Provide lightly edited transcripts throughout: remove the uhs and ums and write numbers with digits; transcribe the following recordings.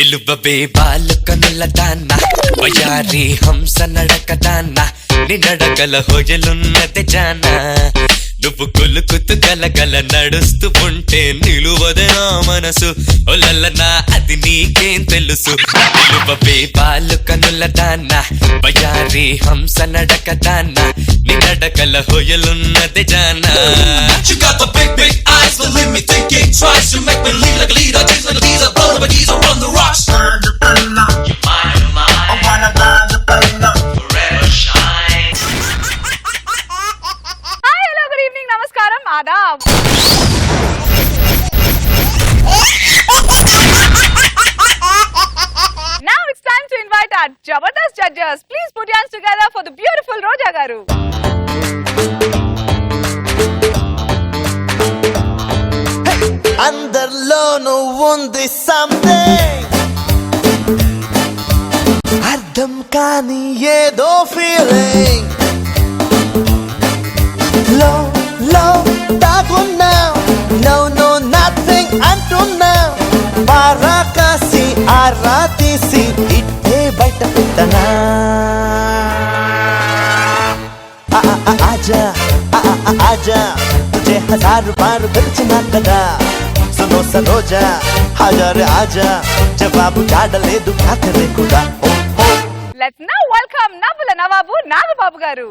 నిలువవే బాలు కనుల దాన్న వయారి హంస నడక దాన్న నిన్నడగల హొయలున్నది జాన నువ్వు కులుకుతూ గలగల నడుస్తూ ఉంటే నిలువదే నా మనసు ఒలల్లనా అది నీకేం తెలుసు నిలువవే బాలు కనుల దాన్న వయారి హంస నడక దాన్న నిన్నడగల హొయలున్నది జాన You got the big, big eyes, but let me think it twice. You make me lean like a leader, taste like a teaser, blow the bees, I run the rocks. Forever shine. Hi, hello, good evening, namaskaram, adab. Now it's time to invite our Jabardast judges. Please put your hands together for the beautiful Roja Garu. అందరిలోనూ ఉంది something అర్థం కాని ఏదో feeling లో లో దాగున్నా no no nothing అంటున్నా బారా కాసి ఆరా తీసి ఇట్టే బయట పెట్టనా ఆజా ఆజా तुझे 1000 बार పిలిచినా కదా सुनो सरोजा हजार आजा जवाब చాడలేదు కాకరే కూడా Let's now welcome Navula Navabu Nagababu Garu.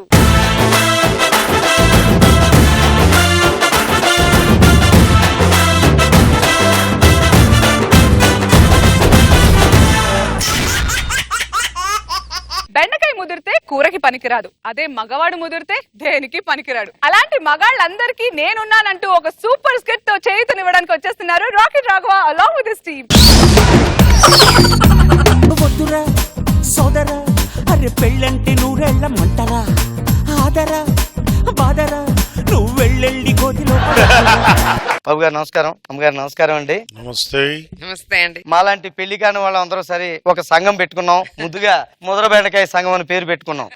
బెండకాయ ముదిరితే కూరకి పనికిరాదు, అదే మగవాడు ముదిరితే దేనికి పనికిరాడు. అలాంటి మగాళ్ళందరికీ నేనున్నానంటూ ఒక సూపర్ స్కిట్ తో చేయుతనివ్వడానికి వచ్చేస్తున్నారు rocket Raghava along with his team. వద్దురా సోదరా అరే పెళ్ళంటే నూరెళ్ళమంటారా ఆదరా బాదరా నువ్వు వెళ్ళెళ్ళి కోతిలో. బాబు గారు నమస్కారం, అమ్మగారు నమస్కారం అండి. నమస్తే. నమస్తే అండి. మాలాంటి పెళ్లి కాని వాళ్ళు అందరూ సరే ఒక సంఘం పెట్టుకున్నాం, ముద్దుగా ముదర బెండకాయ సంఘం అని పేరు పెట్టుకున్నాం.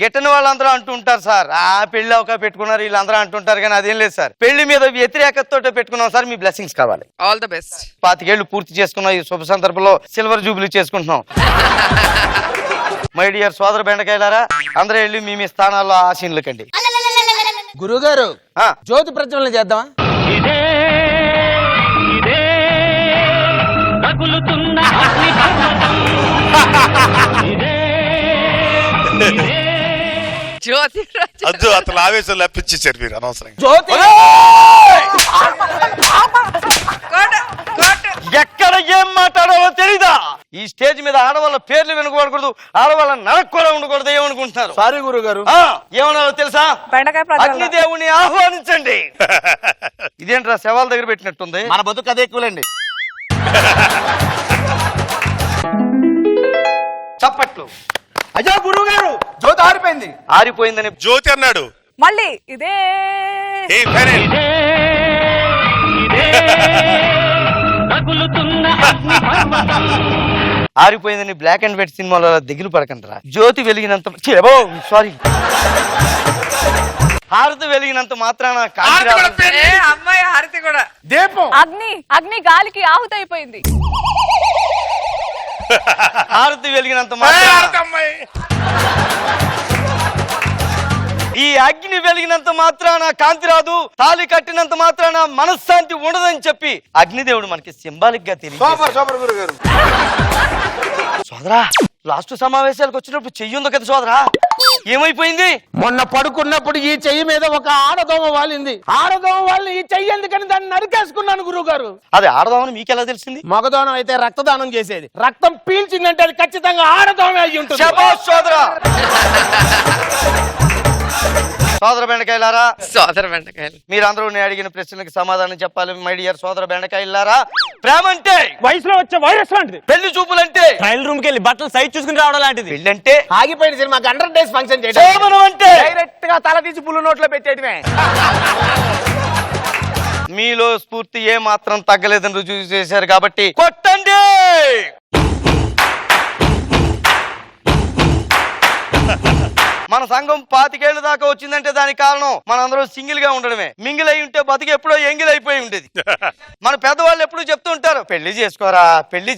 గిట్టని వాళ్ళందరూ అంటూ ఉంటారు సార్, ఆ పెళ్లి అవకా పెట్టుకున్నారు వీళ్ళందరూ అంటుంటారు, కానీ అదేం లేదు సార్. పెళ్లి మీద వ్యతిరేకతతో పెట్టుకున్నాం సార్, మీ బ్లెస్సింగ్స్ కావాలి. All the best. 25 ఏళ్ళు పూర్తి చేసుకున్నాం, ఈ శుభ సందర్భంలో సిల్వర్ జూబ్లీ చేసుకుంటున్నాం. మై డియర్ సోదర బెండకాయలారా, అందరూ వెళ్ళి మీ మీ స్థానాల్లో ఆశీనులకండి. గురుగారు జ్యోతి ప్రజ్వలన చేద్దామా? జ్యోతి అద్దు అతను ఆవేశం లప్పించేశారు మీరు అనవసరంగా. జ్యోతి ఎక్కడ ఏం మాట్లాడాలో తెలీదా? ఈ స్టేజ్ మీద ఆడవాళ్ళ పేర్లు వినకూడదు, ఆడవాళ్ళ నడక కూడా ఉండకూడదు. ఏమనుకుంటున్నారు? సారీ గురుగారు. ఏమన్నారో తెలుసా? అగ్నిదేవుని ఆహ్వానించండి. ఇదేంట్రా శవాల దగ్గర పెట్టినట్టుంది? మన బతుకు అదే ఎక్కువలేండి. చప్పట్లు. అయ్యా గురువు గారు జ్యోతి ఆరిపోయింది. ఆరిపోయిందని జ్యోతి అన్నాడు. మళ్ళీ ఇదే ఏ ఫైనల్ ఆరిపోయిందని బ్లాక్ అండ్ వైట్ సినిమాలో దిగులు పడకంటారా? జ్యోతి వెలిగినంత సారీ హారతి వెలిగినంత మాత్రాన అమ్మాయి హారతి కూడా దీపం అగ్ని గాలికి ఆహుతైపోయింది. హారతి వెలిగినంత మాత్రాన ఈ అగ్ని వెలిగినంత మాత్రాన కాంతి రాదు, తాళి కట్టినంత మాత్రాన మనశ్శాంతి ఉండదని చెప్పి అగ్నిదేవుడు మనకి సింబాలిక్ గా తెలియదు. సోదరా, లాస్ట్ సమావేశాలకు వచ్చినప్పుడు చెయ్యుందో కదా సోదరా, ఏమైపోయింది? మొన్న పడుకున్నప్పుడు ఈ చెయ్యి మీద ఒక ఆడదోమ వాలింది. ఆడదోమ వాళ్ళని ఈ చెయ్యి ఎందుకని దాన్ని నరికేసుకున్నాను గురువు గారు. అది ఆడదామని మీకెలా తెలిసింది? మగదోనం అయితే రక్తదానం చేసేది, రక్తం పీల్చిందంటే అది ఖచ్చితంగా ఆడదోమ అయి ఉంటుంది. సోదరా సోదర బెండకాయలారా, సోదర బెండకాయలు, మీరందరూ నేను అడిగిన ప్రశ్నలకు సమాధానం చెప్పాలి. మై డియర్ సోదర బెండకాయలారా, ప్రేమ అంటే వయసులో వచ్చే వైరస్ లాంటిది. పెళ్లి చూపులంటే ట్రయల్ రూమ్ కి వెళ్ళి బట్టలు సైజ్ చూసుకుని రావడం లాంటిది. పెళ్ళంటే ఆగిపోయిన సినిమాకి 100 days ఫంక్షన్ చేయడం. శోభనం అంటే డైరెక్ట్ గా తల తీసి పుల్లు నోట్లో పెట్టేయడమే. మీలో స్ఫూర్తి ఏ మాత్రం తగ్గలేదని రుజువు చేశారు కాబట్టి కొట్టండి. మన సంఘం 25 ఏళ్ళ దాకా వచ్చిందంటే దానికి కారణం మనందరం సింగిల్ గా ఉండడమే. మింగిల్ అయి ఉంటే బతికి ఎప్పుడో ఎంగిల్ అయిపోయి ఉండేది. మన పెద్దవాళ్ళు ఎప్పుడు చెప్తూ ఉంటారు, పెళ్లి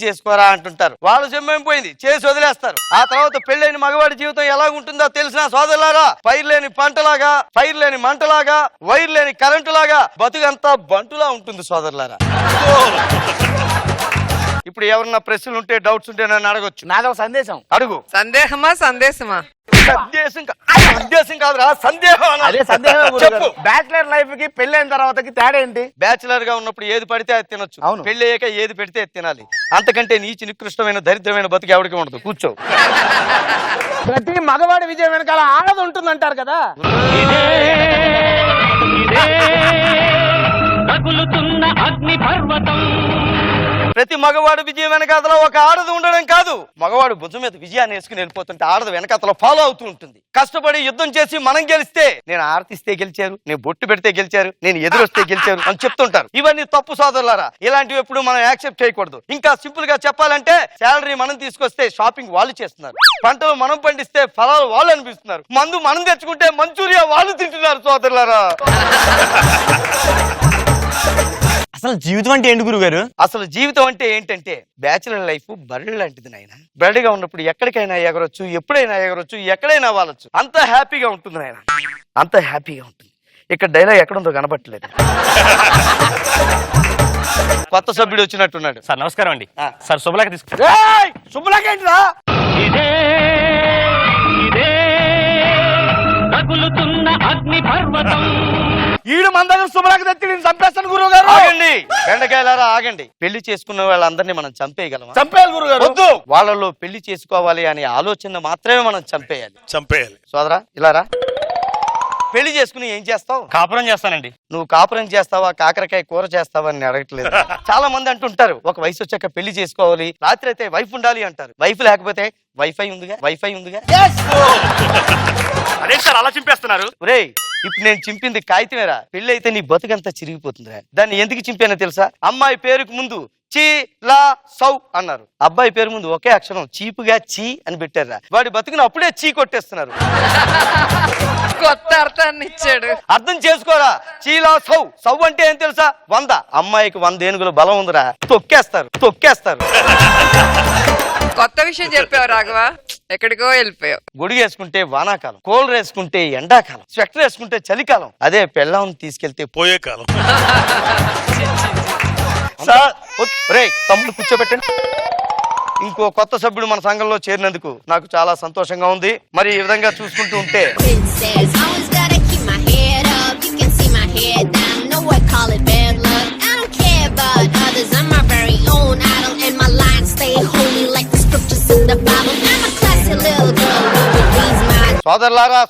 చేసుకోరా అంటుంటారు. వాళ్ళు జమ్మైపోయింది చేసి వదిలేస్తారు. ఆ తర్వాత పెళ్ళైన మగవాడి జీవితం ఎలా ఉంటుందో తెలిసిన సోదరులారా, ఫైర్ లేని పంటలాగా, ఫైర్ లేని మంటలాగా, వైర్ లేని కరెంటు లాగా బతుకంతా బంటులా ఉంటుంది సోదరులారా. ఇప్పుడు ఎవరన్నా ప్రశ్నలు ఉంటే, డౌట్స్ ఉంటే నన్ను అడగొచ్చు. నాదో సందేశం. అడుగు. సందేహమా సందేశమా? ఉద్దేశం కాదురా, సందేహం. అదే సందేహం. చెప్పు. బ్యాచిలర్ లైఫ్ కి పెళ్ళైన తర్వాతకి తేడా ఏంటి? బ్యాచిలర్ గా ఉన్నప్పుడు ఏది పడితే అది తినొచ్చు. అవును. పెళ్లి అయ్యాక ఏది పెడితే అది తినాలి. అంతకంటే నీచి నికృష్టమైన దరిద్రమైన బతుకు ఎవరికి ఉండదు. కూర్చో. ప్రతి మగవాడి విజయం వెనకాల ఆడది ఉంటుందంటారు కదా. ప్రతి మగవాడు విజయం వెనకాతలో ఒక ఆడది ఉండడం కాదు, మగవాడు భుజం మీద విజయాన్ని వేసుకుని వెళ్ళిపోతుంటే ఆడది వెనకాతలో ఫాలో అవుతూ ఉంటుంది. కష్టపడి యుద్ధం చేసి మనం గెలిస్తే, నేను ఆర్తిస్తే గెలిచారు, నేను బొట్టు పెడితే గెలిచారు, నేను ఎదురొస్తే గెలిచారు అని చెప్తుంటారు. ఇవన్నీ తప్పు సోదరులారా. ఇలాంటివి ఎప్పుడు మనం యాక్సెప్ట్ చేయకూడదు. ఇంకా సింపుల్ గా చెప్పాలంటే, శాలరీ మనం తీసుకొస్తే షాపింగ్ వాళ్ళు చేస్తున్నారు, పంటలు మనం పండిస్తే ఫలాలు వాళ్ళు అనిపిస్తున్నారు, మందు మనం తెచ్చుకుంటే మంచూరియా వాళ్ళు తింటున్నారు సోదరులారా. అసలు జీవితం అంటే ఏంటి గురుగారు? అసలు జీవితం అంటే ఏంటంటే, బ్యాచిలర్ లైఫ్ బర్రె లాంటిది నాయన. బర్రెగా ఉన్నప్పుడు ఎక్కడికైనా ఎగరొచ్చు, ఎప్పుడైనా ఎగరొచ్చు, ఎక్కడైనా వాలొచ్చు. అంత హ్యాపీగా ఉంటుంది నాయన, అంత హ్యాపీగా ఉంటుంది. ఇక్కడ డైలాగ్ ఎక్కడుందో కనబట్టలేదు. కొత్త సభ్యుడు వచ్చినట్టున్నాడు. సార్ నమస్కారం అండి. ఆ. సార్ శుభలేఖ తీసుకు. శుభ్రకేంట్రా? ఈడు మన దగ్గర శుభ్రక తెచ్చి నేను చంపేస్తాను గురువు గారు. ఆగండి బెండకాయలారా, ఆగండి. పెళ్లి చేసుకున్న వాళ్ళందరినీ మనం చంపేయగలమా? చంపేయాలి గురువు గారు. వద్దు. వాళ్ళలో పెళ్లి చేసుకోవాలి అనే ఆలోచన మాత్రమే మనం చంపేయాలి. సోదరా ఇలారా. పెళ్లి చేసుకుని ఏం చేస్తావు? కాపురం చేస్తానండి. నువ్వు కాపురం చేస్తావా, కాకరకాయ కూర చేస్తావా అని అడగట్లేదు. చాలా మంది అంటుంటారు, ఒక వయసు వచ్చాక పెళ్లి చేసుకోవాలి, రాత్రి అయితే వైఫ్ ఉండాలి అంటారు. వైఫ్ లేకపోతే వైఫై ఉందిగా. అదే సార్ అలా చింపేస్తున్నారు. ఒరేయ్, ఇప్పుడు నేను చింపింది కాగితమేరా. పెళ్లి అయితే నీ బతుకంతా చిరిగిపోతుందిరా. దాన్ని ఎందుకు చింపానో తెలుసా? అమ్మాయి పేరుకు ముందు చీ లా సౌ అన్నారు, అబ్బాయి పేరు ముందు ఒకే అక్షరం చీపుగా చీ అని పెట్టారా. వాడి బతుకుని అప్పుడే చీ కొట్టేస్తున్నారు. కొత్త అర్థాన్ని ఇచ్చాడు. అర్థం చేసుకోరా. చీలా సౌ. సౌ అంటే ఏం తెలుసా? 100. అమ్మాయికి 100 ఏనుగుల బలం ఉందిరా. తొక్కేస్తారు. కొత్త విషయం చెప్పావు రాఘవ, ఎక్కడికో వెళ్ళిపోయావు. గొడుగు వేసుకుంటే వానాకాలం, కోల్ వేసుకుంటే ఎండాకాలం, స్వెటర్ వేసుకుంటే చలికాలం. అదే పెళ్ళాం తీసుకెళ్తే పోయే కాలం. తమ్ముడు కూర్చోబెట్టండి. ఇంకో కొత్త సభ్యుడు మన సంఘంలో చేరినందుకు నాకు చాలా సంతోషంగా ఉంది. మరి ఈ విధంగా చూసుకుంటూ ఉంటే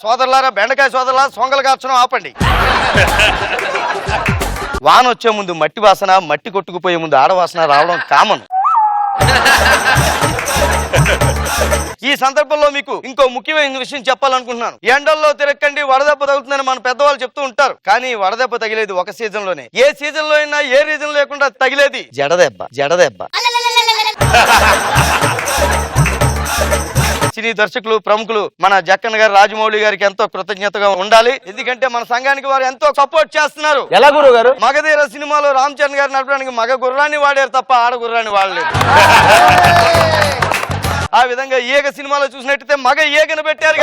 సోదరులారా బెండకాయ సోదరులారా, సొంగలు కార్చడం ఆపండి. వాన వచ్చే ముందు మట్టి వాసన, మట్టి కొట్టుకుపోయే ముందు ఆడవాసన రావడం కామన్. ఈ సందర్భంలో మీకు ఇంకో ముఖ్యమైన విషయం చెప్పాలనుకుంటున్నాను. ఎండల్లో తిరగండి, వడదెబ్బ తగులుతుందని మన పెద్దవాళ్ళు చెప్తూ ఉంటారు. కానీ వడదెబ్బ తగిలేది ఒక సీజన్ లోనే. ఏ సీజన్ లో అయినా ఏ రీజన్ లేకుండా తగిలేది జడదెబ్బ. సినీ దర్శకులు, ప్రముఖులు మన జక్కన్న గారు, రాజమౌళి గారికి ఎంతో కృతజ్ఞతగా ఉండాలి. ఎందుకంటే మన సంఘానికి వారు ఎంతో సపోర్ట్ చేస్తున్నారు. ఎలా గురువు గారు? మగధీర సినిమాలో రామ్ చరణ్ గారు నడపడానికి మగ గుర్రాన్ని వాడారు తప్ప ఆడ గుర్రాన్ని వాడలేదు. ఆ విధంగా ఈగ సినిమాలో చూసినట్టయితే మగ ఈగను పెట్టారు.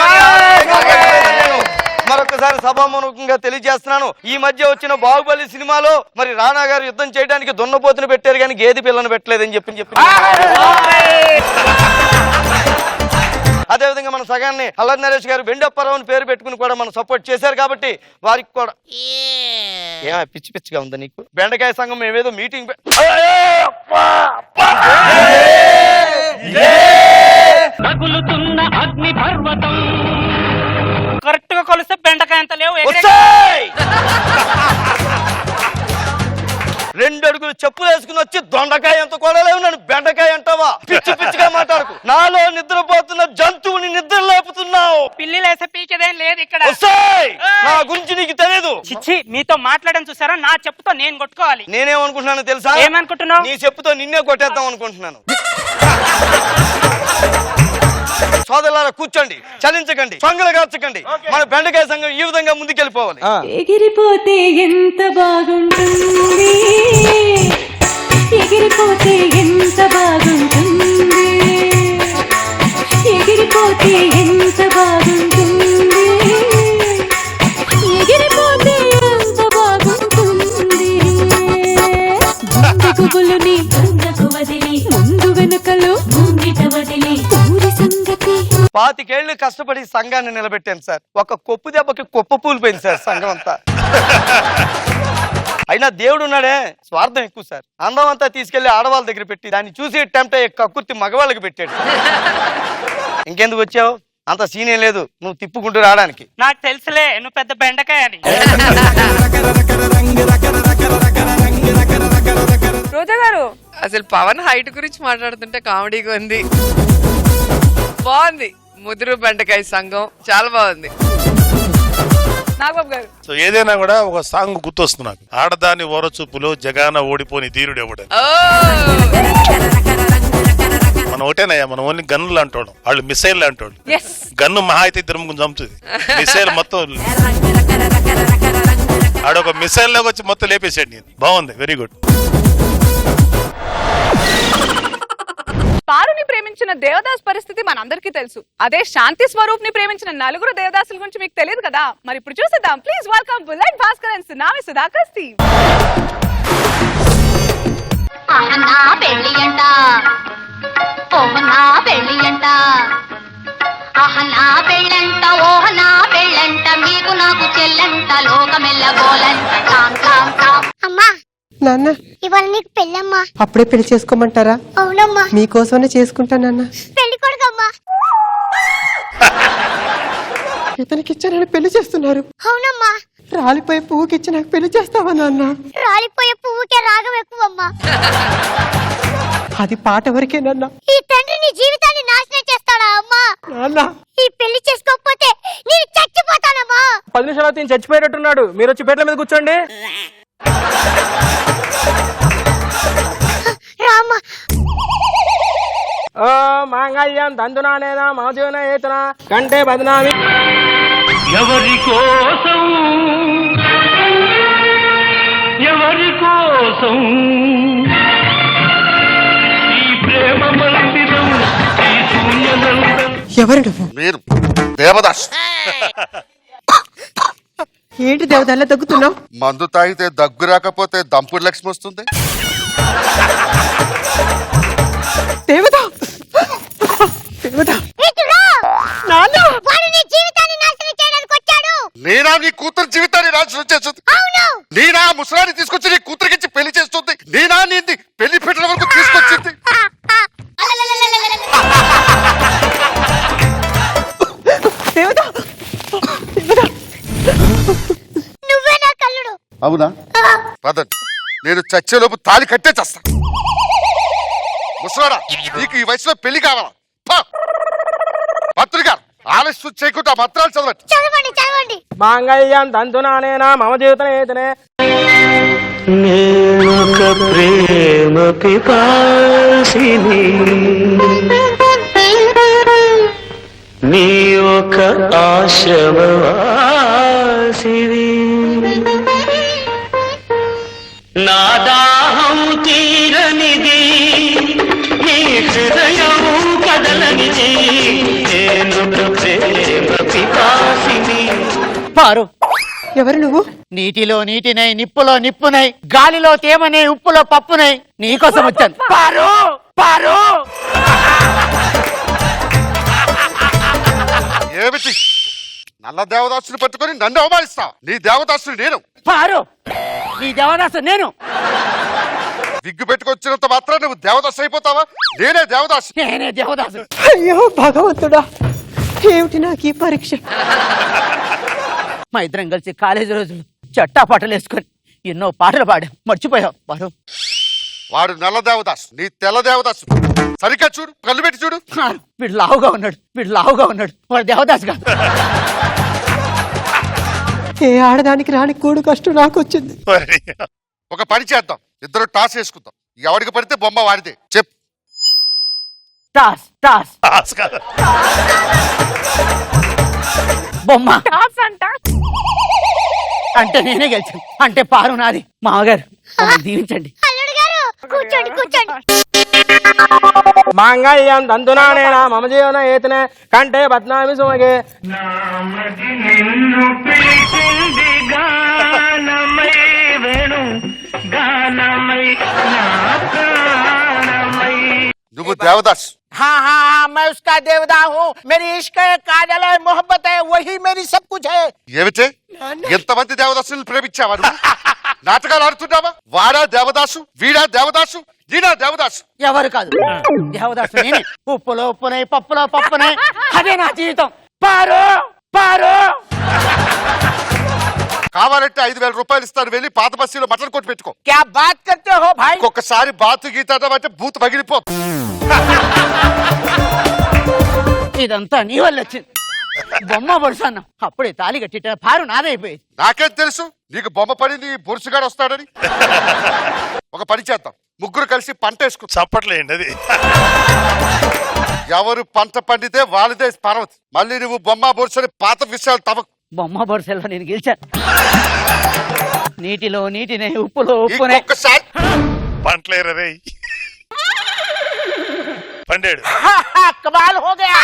మరొకసారి సభాముఖంగా తెలియజేస్తున్నాను, ఈ మధ్య వచ్చిన బాహుబలి సినిమాలో మరి రానా గారు యుద్ధం చేయడానికి దున్నపోతును పెట్టారు కానీ గేదె పిల్లను పెట్టలేదని చెప్పి అదేవిధంగా మన సగాన్ని అల్లరి నరేష్ గారు వెండప్పారావు పేరు పెట్టుకుని కూడా మనం సపోర్ట్ చేశారు. కాబట్టి వారికి కూడా ఏమో పిచ్చిగా ఉందా నీకు? బెండకాయ సంఘం మేమేదో మీటింగ్ కరెక్ట్ గా కొలిస్తే బెండకాయ అంత లేవు. 2 అడుగులు చెప్పులు వేసుకుని వచ్చి దొండకాయ ఎంత కొడలేవు, నన్ను బెండకాయ అంటావా? పిచ్చిగా మాట్లాడుకు. నాలో నిద్రపోతున్న జంతువుని నిద్ర లేపుతున్నావు. పిల్లిలు వేసే పీకేదేం లేదు ఇక్కడ. నా గురించి నీకు తెలియదు. చిచ్చి, మీతో మాట్లాడడం చూసారా? నా చెప్పుతో నేను కొట్టుకోవాలి. నేనేమనుకుంటున్నాను తెలుసా? ఏమనుకుంటున్నావు? నీ చెప్పుతో నిన్నే కొట్టేద్దాం అనుకుంటున్నాను. సోదరులారా కూర్చోండి, చలించకండి, పంగులు కార్చకండి. మన బెండకాయ సంఘం ఈ విధంగా ముందుకెళ్ళిపోవాలి. ఎగిరిపోతే ఎంత బాగుంటుంది, ఎగిరిపోతే ఎంత బాగుంటుంది, ఎగిరిపోతే ఎంత బాగుంటుంది, ఎగిరిపోతే ఎంత బాగుంటుంది. గుబులుని గంగకు వదిలి ముందు వెనుకలు ముంగిట వదిలి ఊరి సంగతి. 25 ఏళ్ళు కష్టపడి సంఘాన్ని నిలబెట్టాను సార్. ఒక కొప్పు దెబ్బకి కుప్ప పూలిపోయింది సార్ సంఘం అంతా. అయినా దేవుడు ఉన్నాడే, స్వార్థం ఎక్కువ సార్. అందం అంతా తీసుకెళ్లి ఆడవాళ్ళ దగ్గర పెట్టి దాన్ని చూసి టెంప్ట్ అయ్యే కక్కుర్తి మగవాళ్ళకి పెట్టాడు. ఇంకెందుకు వచ్చావు? అంత సీనే లేదు నువ్వు తిప్పుకుంటూ రావడానికి. నాకు తెలుసులే నువ్వు పెద్ద బెండకాయ అని. రోజా గారు, అసలు పవన్ హైట్ గురించి మాట్లాడుతుంటే కామెడీగా ఉంది. బాగుంది. ముదురు బెండకాయ సంఘం చాలా బాగుంది. నాగబాబు గారు, సో ఏదైనా కూడా ఒక సాంగ్ గుర్తొస్తుంది నాకు. ఆడదాని ఓరచూపులో జగాన ఓడిపోని ధీరుడు ఎవడని. ఓ మనం ఒకటేనయ్యా, మనం ఓన్లీ గన్నులు అంటాడు, వాళ్ళు మిసైల్ అంటాడు. ఎస్, గన్ను మహా అయితే దిరుముకుని చంపుతుంది, మిసైల్ మొత్తం ఆడొక మిసైల్ లోకి వచ్చి మొత్తం లేపేసాడు. నేను బాగుంది, వెరీ గుడ్. పారుని ప్రేమించిన దేవదాస్ పరిస్థితి మనందరికీ తెలుసు. అదే శాంతి స్వరూప్ ని ప్రేమించిన 4 దేవదాసుల గురించి మీకు తెలియదు కదా. మరి ఇప్పుడు చూసేద్దాం. Please welcome bullet Bhaskar and tsunami Sudhakar Steve. నా పెళ్ళి అంట, ఓహనా పెళ్ళి అంట, ఆహనా పెళ్ళంట, ఓహనా పెళ్ళంట, మీకు నాకు చెల్లంట, లోకమెల్ల గోలంట, టామ్ టామ్ టామ్. అమ్మా నాన్న, ఇవాళ నీకు పెళ్ళమ్మా. అప్పుడే పెళ్లి చేసుకోమంటారా? అవునమ్మా. మీకోసమనే చేసుకుంటానన్నా. పెళ్లి కొడుకమ్మా. ఇతనికి ఇచ్చానని పెళ్లి చేస్తున్నారు. అవునమ్మా. రాలిపోయే పువ్వుకిచ్చి నాకు పెళ్లి చేస్తావా నాన్న? రాలిపోయే పువ్వుకే రాగం ఎక్కువమ్మా. అది పాట వరకేనన్నా. ఈ తండ్రి నీ జీవితాన్ని నాశనం చేస్తాడా అమ్మా? నాన్న, ఈ పెళ్లి చేసుకోకపోతే నేను చచ్చిపోతానమ్మా. 10 నిమిషాలు అయితే చచ్చిపోయేటట్టున్నాడు. మీరు వచ్చి బెడ్ల మీద కూర్చోండి. రామ్మా. ఓ మాంగళ్యం తందునానేనా మౌజూన ఏతనా కంటే బదనామి. ఎవరి కోసం ఎవరి కోసం ఈ ప్రేమ మందిరం, ఈ శూన్యమంతం. ఎవరు నువ్వు? మీరు దేవదాస్. ఏంటి దేవదాల్లా దగ్గుతున్నావు? మందు తాగితే దగ్గు రాకపోతే దంపుడు లక్ష్మి వస్తుంది. దేవదా, దేవదా, నాన్న, వాడు నీ జీవితాన్ని నాశనం చేయడానికి వచ్చాడు. నేనా నీ కూతురు జీవితాన్ని నాశనం చేస్తుంది? అవును. నేనా ముసలాన్ని తీసుకొచ్చి నీ కూతురికిచ్చి పెళ్లి చేస్తుంది? నేనా నీంది పెళ్లి పెట్టడం వరకు తీసుకొచ్చింది? దేవదా, దేవదా, నువ్వే నా కల్లుడు. అవునా? పదండి, నేను చచ్చేలోపు తాళి కట్టే చేస్తా. ముసలాడా, నీకు ఈ వయసులో పెళ్లి కావాలా? భర్తలు గారు ఆలస్యం చేయకుండా మంత్రాలు చదవండి. చదవండి చదవండి. మాంగళ్యం తందునానేనా మమ జీవితం ఏతనే. నేనొక ప్రేమ పిపాసిని, నీ ఒక ఆశ్రమవాసిని, నా దాహం తీరనిది, నీ హృదయం కదలనిది, నేనొక ప్రేమ పిపాసిని. పారు, ఎవరు నువ్వు? నీటిలో నీటినై, నిప్పులో నిప్పునై, గాలిలో తేమనై, ఉప్పులో పప్పునై, నీకోసం వచ్చాను. పారు పారు. ఏమిటి నల్ల దేవదాసుని పట్టుకొని నన్ను అవమానిస్తా? నీ దేవదాసుని నేను. పారు, నీ దేవదాసు నేను. విగ్గు పెట్టుకొచ్చినంత మాత్రం నువ్వు దేవదాసు అయిపోతావా? నేనే దేవదాసు. నేనే దేవదాసు. అయ్యో భగవంతుడా, ఏమిటి నాకు ఈ పరీక్ష? మా ఇద్దరం కలిసి కాలేజీ రోజులు చట్టా పాటలు వేసుకొని ఎన్నో పాటలు పాడాం. మర్చిపోయావు పారు. వాడు నల్ల దేవదాసు, నీ తెల్ల దేవదాసు. సరిగ్గా చూడు, కళ్ళు పెట్టి చూడు. వీడు లావుగా ఉన్నాడు, వీడు లావుగా ఉన్నాడు. వాడు దేవదాసు కాదు. ఏ ఆడదానికి రాని కూడు కష్టం నాకు వచ్చింది. ఒక పని చేద్దాం, ఇద్దరు టాస్ వేసుకుందాం. ఎవరికి పడితే బొమ్మ వాడితే చెప్పు. టాస్ టాస్ టాస్ కాదు. బొమ్మ టాస్ అంట. అంటే నేనే గెలిచాను, అంటే పారు నాది. మామగారు మమ్మల్ని దీవించండి. కూర్చోండి కూర్చోండి. మాంగళ్యం తంతునానేనా మమ జీవన ఏతనే కంటే బద్నామి సుమగే. నువ్వు దేవదాస్. हाँ हाँ हाँ मैं उसका देवता हूँ. मेरी इश्क है, काजल है, मोहब्बत है, वही मेरी सब कुछ है. ఏమిటే ఎంతమంది దేవదాసులు ప్రేమించావా నువ్వు? నాటకాలు ఆడుతున్నావా? వాడా దేవదాసు, వీడా దేవదాసు, ఈడా దేవదాసు. ఎవరు కాదు దేవదాసు నేనే. ఉప్పులో ఉప్పునే, పప్పులో పప్పునే, అదే నా జీవితం. పారు పారు. కావాలంటే 5,000 రూపాయలు ఇస్తాను, వెళ్ళి పాత బస్తీలో మటన్ కొట్టి పెట్టుకో. क्या बात करते हो भाई? ఒక్కసారి బాతు గీత అంటే బూత్ పగిలిపో. ఇదంతా నీ వల్ల వచ్చింది. బొమ్మ బొడుసన్నా అప్పుడే తాళి కట్టిట పారు నాదైపోయింది. నాకేం తెలుసు నీకు బొమ్మ పడింది బొరుసుగాడు వస్తాడని. ఒక పని చేద్దాం, ముగ్గురు కలిసి పంట వేసుకు. చప్పట్లేండి అది. ఎవరు పంట పండితే వాళ్ళదే పర్వతి. మళ్ళీ నువ్వు బొమ్మ బొరుసని పాత విషయాలు తవ్వకు. బొమ్మ బొరుసలో నేను గెలిచాను. నీటిలో నీటినే, ఉప్పులో ఉప్పునే. ఒక్కసారి పంటలేరు రే పండాడు. కమాల్ హో గయా.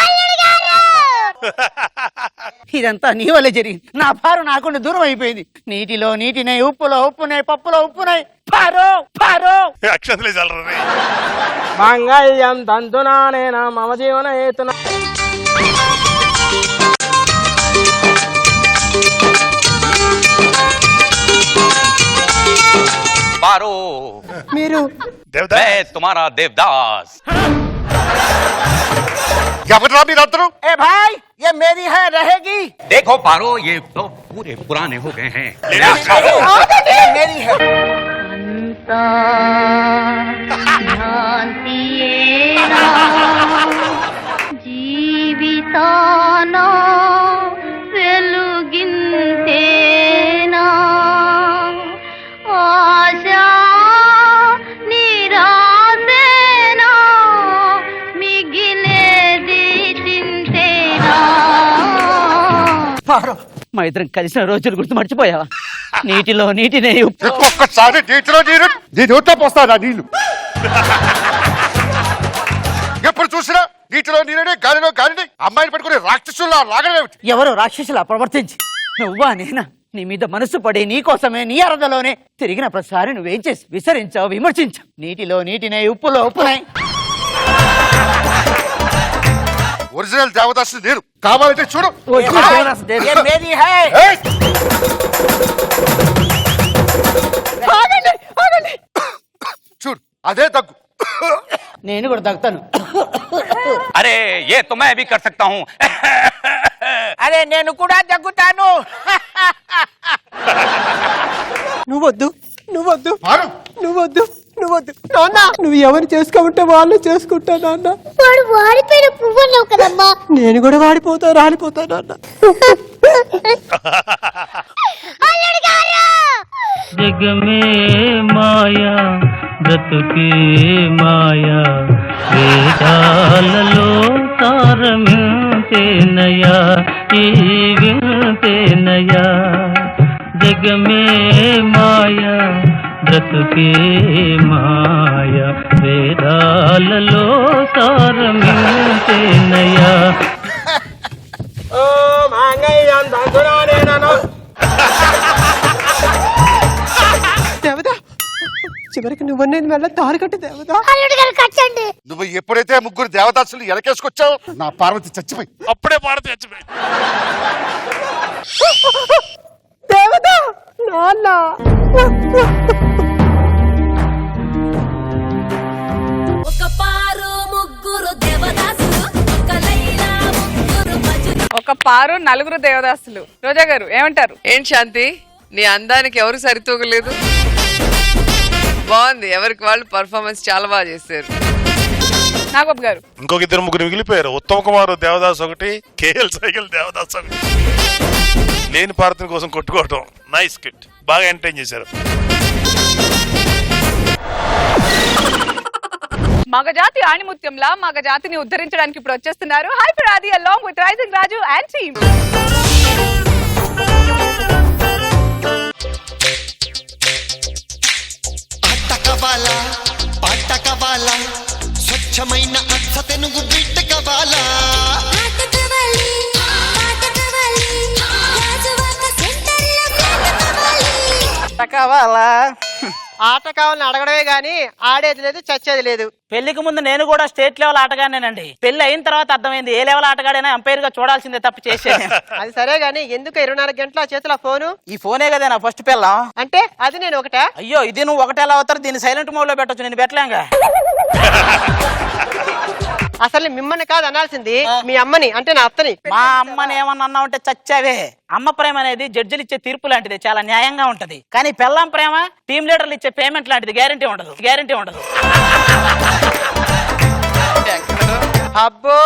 ఇదంతా నీ వల్ల జరిగింది. నా పారు నాకుండా దూరం అయిపోయింది. నీటిలో నీటినే, ఉప్పులో ఉప్పునే, పప్పులో ఉప్పునే. పారు పారు. అక్షంతలే చల్లరు రే. మాంగళ్యం తంతునానేనా మమ జీవన హేతునా. पारो మీరు దేవదా मैं तुम्हारा देवदास. ఎవరా మీరందరూ? ए भाई ये मेरी है, रहेगी. देखो पारो, ये तो पूरे पुराने हो गए हैं. ये मेरी है. జీవితానా వెలుగింతేనా ఆశా నిరాశేనా మిగిలేది చింతేనా. పారు మా ఇద్దరం కలిసిన రోజులు గుర్తు మర్చిపోయావా? నీటిలో నీటినే, ఉప్పు. ఒక్కసారి నీటిలో నీరు నీ నోట్లో పోస్తాడా నీళ్లు? ఎప్పుడు చూసినా నీటిలో నీరునే, గాలిలో గాలిని. అమ్మాయిని పట్టుకుని రాక్షసుల్లా లాగడమేమిటి? ఎవరో రాక్షసులా ప్రవర్తించి నువ్వా నేనా? నీ మీద మనసు పడి నీ కోసమే నీ అరదలోనే తిరిగిన ప్రతిసారి నువ్వేం చేసి విసరించావు, విమర్శించావు. నీటిలో నీటినే, ఉప్పులో ఉప్పునే. ఒరిజినల్ దేవదాసు నేను. కావాలంటే చూడు. ये मेरी है. ఏయ్! ఆగండి, ఆగండి. చూడు అదే దగ్గు. నేను కూడా తగ్గుతాను. अरे ये तो मैं भी कर सकता हूँ. అరే నేను కూడా తగ్గుతాను. నువ్వొద్దు నువ్వొద్దు పారు. నువ్వొద్దు నువ్వొద్దు నాన్న. నువ్వు ఎవరు చేసుకోమంటే వాళ్ళు చేసుకుంటా నాన్న. వాడు వాడిపోయిన పువ్వున్నావు కదమ్మా. నేను కూడా వాడిపోతా రాలిపోతా నాన్న. జగ మే మాయా బ్రతుకే మాయా వేదాలలో సారమింతేనయా ఈ వింతేనయా. జగ మే మాయా బ్రతుకే మాయా వేదాలలో సారమింతేనయా. ఓ మాంగళ్యం తంతునానేనా. దేవదా చివరికి నువ్వనేది వల్ల తారు కట్టు దేవదా. కట్టండి. నువ్వు ఎప్పుడైతే ముగ్గురు దేవదాసులు ఎలకేసుకొచ్చావు నా పార్వతి చచ్చిపోయి. అప్పుడే పాడతా చచ్చిపోయి. దేవదా నాన్న. ఒక పారు ముగ్గురు దేవదాసులు, ఒక లైలా ముగ్గురు మజులు. ఒక పారు, నలుగురు దేవదాసులు. రోజా గారు ఏమంటారు? ఏంటి శాంతి, నీ అందానికి ఎవరు సరితూగలేదు. బాగుంది, ఎవరికి వాళ్ళు పర్ఫార్మెన్స్ చాలా బాగా చేశారు. నాగోబ్ గారు ఇంకొక ఇద్దరు ముగ్గురు మిగిలిపోయారు. ఉత్తమ కుమార్ దేవదాస్ ఒకటి, కేఎల్ సైకిల్ దేవదాస్ ఒకటి. లేని పార్వతి కోసం కొట్టుకోవటం. నైస్ కిట్, బాగా ఎంటర్టైన్ చేశారు. మగజాతి ఆణిముత్యంలా మగజాతిని ఉద్ధరించడానికి ఇప్పుడు వచ్చేస్తున్నారు hyper Aadi along with rising Raju and team. పాట కావాలా స్వచ్ఛమైన అచ్చ తెనుగు బిడ్డ కావాలా కావాలా ఆట కావాలని అడగడమే గాని ఆడేది లేదు చచ్చేది లేదు. పెళ్లికి ముందు నేను కూడా స్టేట్ లెవెల్ ఆటగానేనండి. పెళ్లి అయిన తర్వాత అర్థమైంది ఏ లెవెల్ ఆటగాడైనా ఎంపైర్ గా చూడాల్సిందే తప్పు చేసేది. అది సరే గాని ఎందుకు 24 గంటల చేతిలో ఫోను? ఈ ఫోనే కదా నా ఫస్ట్ పిల్లం. అంటే అది నేను ఒకటా? అయ్యో ఇది నువ్వు ఒకటే ఎలా అవుతారు, దీన్ని సైలెంట్ మోడ్ లో పెట్టొచ్చు, నేను పెట్టలేంగా. అసలు మిమ్మల్ని కాదు అనాల్సింది, మీ అమ్మని అంటే నా అత్తని. మా అమ్మని ఏమన్నా అన్నా ఉంటే చచ్చావే. అమ్మ ప్రేమ అనేది జడ్జిలు ఇచ్చే తీర్పు లాంటిది, చాలా న్యాయంగా ఉంటది. కానీ పెళ్ళాం ప్రేమ టీమ్ లీడర్లు ఇచ్చే పేమెంట్ లాంటిది, గ్యారంటీ ఉండదు. అబ్బో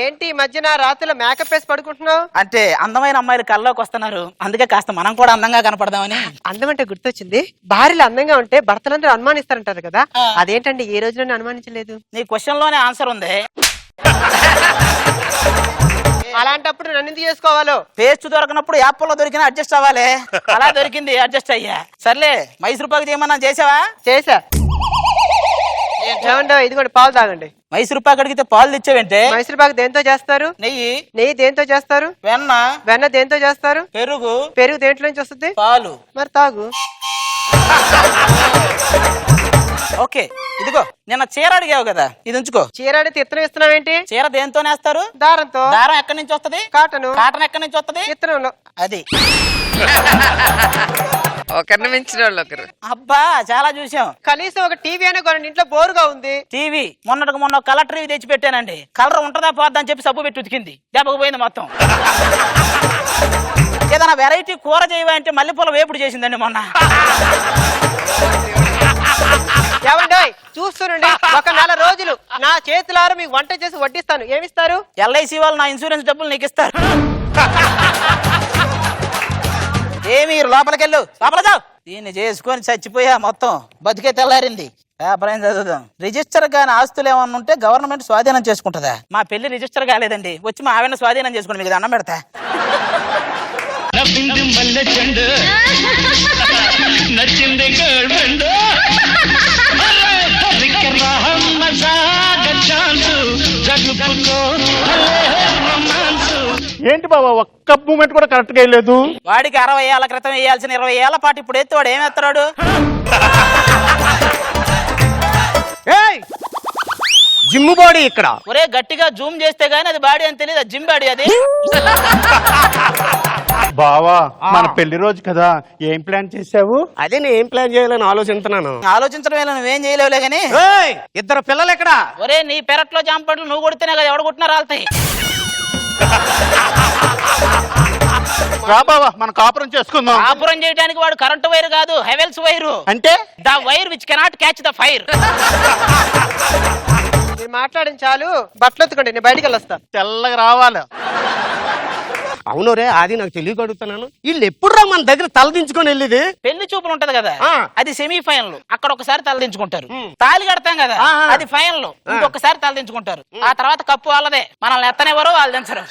ఏంటి ఈ మధ్యన రాత్రిలో మేకప్ వేసి పడుకుంటున్నావు? అంటే అందమైన అమ్మాయిలు కల్లోకి వస్తున్నారు, అందుకే కాస్త మనం కూడా అందంగా కనపడదామని. అందం అంటే గుర్తొచ్చింది, భార్యలు అందంగా ఉంటే భర్తలందరూ అనుమానిస్తారంటారు కదా, అదేంటండి ఏ రోజులోనే అనుమానించలేదు? నీ క్వశ్చన్ లోనే ఆన్సర్ ఉంది. అలాంటప్పుడు నన్ను ఎందుకు చేసుకోవాలో? పేస్ట్ దొరకనప్పుడు యాప్లో దొరికిన అడ్జస్ట్ అవ్వాలి. అలా దొరికింది, అడ్జస్ట్ అయ్యా. సర్లే మైసూర్ పాకు చేయమన్నా చేసావా? చేసా. ఏమండో ఇదిగోండి పాలు తాగండి. మైసూర్ పాకు అడిగితే పాలు తెచ్చావంటే? మైసూర్ పాకు దేంతో చేస్తారు? నెయ్యి దేంతో చేస్తారు? వెన్న దేంతో చేస్తారు? పెరుగు దేంట్లో నుంచి వస్తుంది? పాలు. మరి తాగు. ఓకే ఇదిగో నిన్న చీర అడిగావు కదా, ఇది ఉంచుకో. చీర అడిగితే ఇత్తనం ఇస్తున్నావేంటి? చీర దేంతో నేస్తారు? దారంతో. దారం ఎక్కడి నుంచి వస్తుంది? కాటన్. కాటన్ ఎక్కడి నుంచి వస్తుంది? ఇత్తనంలో. అది ఒకరిని మించిన వాళ్ళు ఒకరు. అబ్బా చాలా చూసాం. కనీసం ఒక టీవీ అయినా కొనండి, ఇంట్లో బోరుగా ఉంది. టీవీ మొన్న కలర్ టీవీ తెచ్చి పెట్టానండి. కలర్ ఉంటుందా పోద్దా అని చెప్పి సబ్బు పెట్టి ఉతికింది, దెబ్బకు పోయింది మొత్తం. ఏదైనా వెరైటీ కూర చేయమంటే మల్లెపూల వేపుడు చేసిందండి మొన్న. ఏమండి చూస్తుండండి, ఒక 4 రోజులు నా చేతులారా మీకు వంట చేసి వడ్డిస్తాను. ఏమిస్తారు? LIC వాళ్ళు నా ఇన్సూరెన్స్ డబ్బులు నీకు ఇస్తారు. ఏమి లోపలికెళ్ళు, లోపల దీన్ని చేసుకొని చచ్చిపోయా, మొత్తం బతికే తెల్లారింది. పేపర్ ఏం చదువుదాం. రిజిస్టర్ గాని ఆస్తులు ఏమన్నా ఉంటే గవర్నమెంట్ స్వాధీనం చేసుకుంటుందా? మా పెళ్లి రిజిస్టర్ కాలేదండి, వచ్చి మా ఆవిడ స్వాధీనం చేసుకోండి, మీకు దండం పెడతా. ఏంటి బాబా ఒక్క మూమెంట్ కూడా కరెక్ట్ గా లేదు. వాడికి 60 ఏళ్ల క్రితం వేయాల్సిన 20 ఏళ్ల పాటు ఇప్పుడు ఎత్తి వాడు ఏమెత్తాడు? జిమ్ బాడీ ఇక్కడ. ఒరే గట్టిగా జూమ్ చేస్తే గానీ అది బాడీ అని తెలియదు, జిమ్ బాడీ అది. బావా మన పెళ్లి రోజు కదా, ఏం ప్లాన్ చేసావు? అదే నేను ఏం ప్లాన్ చేయాలని ఆలోచిస్తున్నాను. ఆలోచించడం నువ్వేం చేయలేవులే గానీ. 2 పిల్లలు ఎక్కడ? ఒరే నీ పెరట్లో జాంపట్లు నువ్వు కొడితేనే కదా, ఎవడ కొట్టినా రాలుతాయి. రా బావా మన కాపురం చేసుకుందాం. కాపురం చేయడానికి వాడు కరెంట్ వైర్ కాదు, హెవెల్స్ వైరు. అంటే the wire which cannot catch the fire. మీరు మాట్లాడిన చాలు, బట్టలు ఎత్తుకోండి, నేను బయటికి వెళ్ళొస్తా. తెల్లగా రావాలి. అవును రే, అది నాకు తెలియక అడుగుతున్నాను, వీళ్ళు ఎప్పుడు మన దగ్గర తలదించుకొని వెళ్ళేది? పెళ్లి చూపులు ఉంటది కదా, అది సెమీఫైనల్. అక్కడ ఒకసారి తలదించుకుంటారు. తాళి కడతాం కదా, అది ఫైనల్. ఇంకొకసారి తలదించుకుంటారు. ఆ తర్వాత కప్పు వాళ్ళదే, మనల్ని ఎత్తనేవారు వాళ్ళు దించరు.